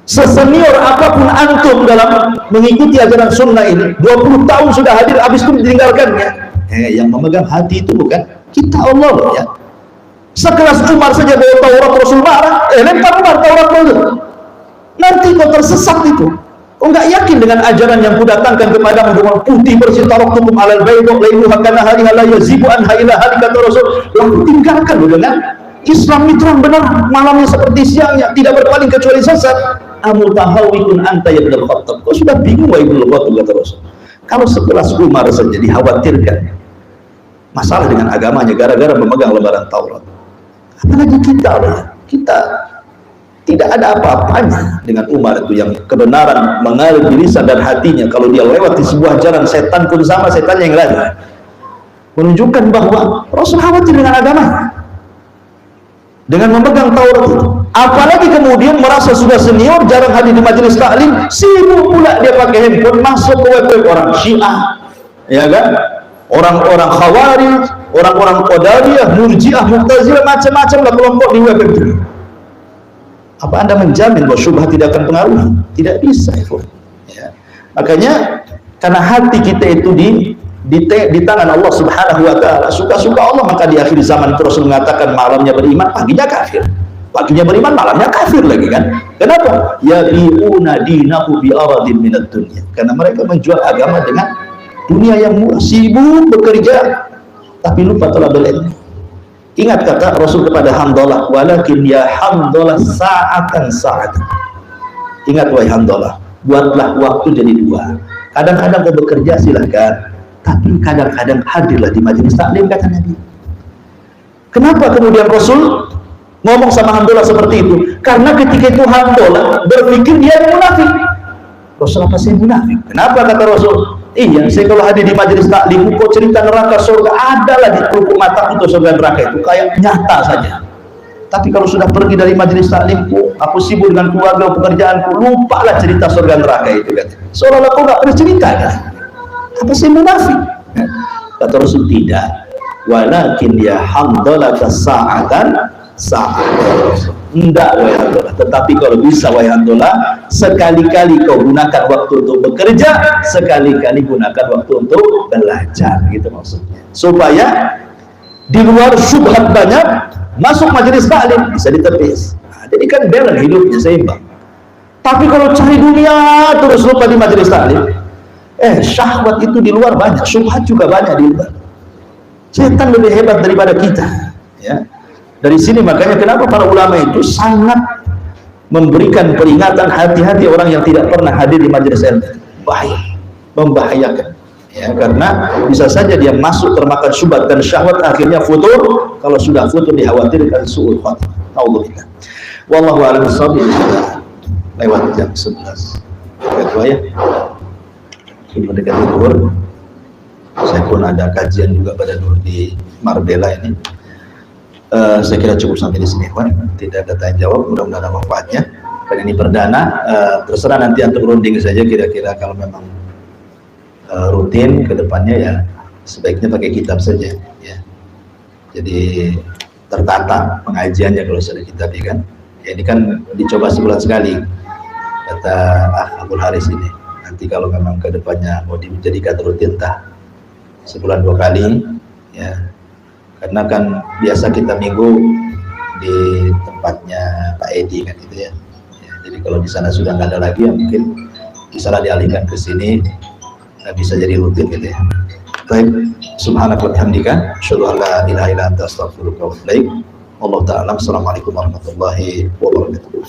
Sesenior apapun antum dalam mengikuti ajaran sunnah ini, 20 tahun sudah hadir, habis itu ditinggalkannya. Yang memegang hati itu bukan kita, Allah loh ya. Sekelas Umar saja bawa Taurat, Rasul marah, lempar Umar Taurat itu. Nanti kau tersesat itu. Kau nggak yakin dengan ajaran yang kudatangkan kepada dengan putih bersih, taraktukum alal bayda lailuha kana hariha la yazibu anha ila hari, kata Rasul. Lalu tinggalkan loh dengan Islam ini terang benar, malamnya seperti siangnya, tidak berpaling kecuali sesat. Amutahawikun anta ya Ibnul Khattab. Kau sudah bingung wahai Ibnul Khattab, kata Rasul. Kalau sekelas Umar saja dikhawatirkan masalah dengan agamanya gara-gara memegang lembaran Taurat, apalagi kita ya. Kita tidak ada apa-apanya dengan Umar itu yang kebenaran mengalir di lisan dan hatinya. Kalau dia lewat di sebuah jalan, setan pun sama setannya yang lain, menunjukkan bahwa Rasul khawatir dengan agamanya dengan memegang Taurat itu. Apalagi kemudian merasa sudah senior, jarang hadir di majelis taklim, sibuk pula dia pakai handphone, masuk ke web orang Syiah, ya kan? Orang-orang Khawarij, orang-orang Qadariyah, Murji'ah, Mu'tazilah, macam-macam lah kelompok di web itu. Apa Anda menjamin bahwa syubhat tidak akan pengaruh? Tidak bisa, ya. Makanya karena hati kita itu di tangan Allah Subhanahu wa taala, suka-suka Allah, maka di akhir zaman itu Rasul mengatakan malamnya beriman, paginya kafir. Paginya beriman, malamnya kafir lagi kan? Kenapa? Yabi'una dinahu bi'aradin minad dunya. Karena mereka menjual agama dengan dunia yang murah, sibuk bekerja tapi lupa thalabul ilmi. Ingat kata Rasul kepada Handalah, walakin ya Handalah sa'atan sa'atan. Ingat wahai Handalah, buatlah waktu jadi dua. Kadang-kadang kau bekerja silahkan, tapi kadang-kadang hadirlah di majelis taklim, kata Nabi. Kenapa kemudian Rasul ngomong sama Handalah seperti itu? Karena ketika itu Handalah berpikir dia yang munafik. Rasul, apa sih munafik? Kenapa kata Rasul? Iya, saya kalau hadir di majelis taklim, kok cerita neraka surga adalah di pelupuk mata untuk surga neraka itu kayak nyata saja. Tapi kalau sudah pergi dari majelis taklimku, aku sibuk dengan keluarga, pekerjaanku, lupalah cerita surga neraka itu kan. Seolah-olah kau nggak pernah cerita kan? Apa sih munafik? Kata Rasul, tidak. Walakin ya Handalah sa'atan sa'atan. Enggak wahai Handalah, tetapi kalau bisa wahai Handalah, sekali-kali kau gunakan waktu untuk bekerja, sekali-kali gunakan waktu untuk belajar, gitu maksudnya. Supaya di luar syubhat banyak, masuk majelis taklim bisa ditepis. Nah, jadi kan balance hidupnya, seimbang. Tapi kalau cari dunia terus lupa di majelis taklim, syahwat itu di luar banyak, syubhat juga banyak di luar. Setan lebih hebat daripada kita, ya. Dari sini makanya kenapa para ulama itu sangat memberikan peringatan, hati-hati orang yang tidak pernah hadir di majelis ilmu. Bahaya, membahayakan, ya, karena bisa saja dia masuk termakan syubhat dan syahwat, akhirnya futur. Kalau sudah futur dikhawatirkan su'ul khatimah. Alhamdulillah. Wallahu a'lam bishawab. Lewat jam 11. Kedua ya. Sudah dekat zuhur. Saya pun ada kajian juga pada dulu di Marbella ini. Saya kira cukup sampai di sini, tidak ada tanya jawab, mudah-mudahan ada manfaatnya. Dan ini perdana, terserah nanti antum runding saja kira-kira kalau memang rutin ke depannya ya sebaiknya pakai kitab saja, ya. Jadi tertata pengajiannya kalau sudah kitab, ya kan. Ya, ini kan dicoba sebulan sekali, kata Abdul Haris ini. Nanti kalau memang ke depannya mau dijadikan rutin, sebulan 2 kali, ya. Karena kan biasa kita minggu di tempatnya Pak Edi kan, gitu ya. Ya, jadi kalau di sana sudah nggak ada lagi, ya mungkin bisa dialihkan ke sini, bisa jadi rutin gitu ya. Baik, subhanaka wa bihamdika, asyhadu an la ilaha illa anta, astaghfiruka wa atubu ilaik. Allah ta'ala. Assalamualaikum warahmatullahi wabarakatuh.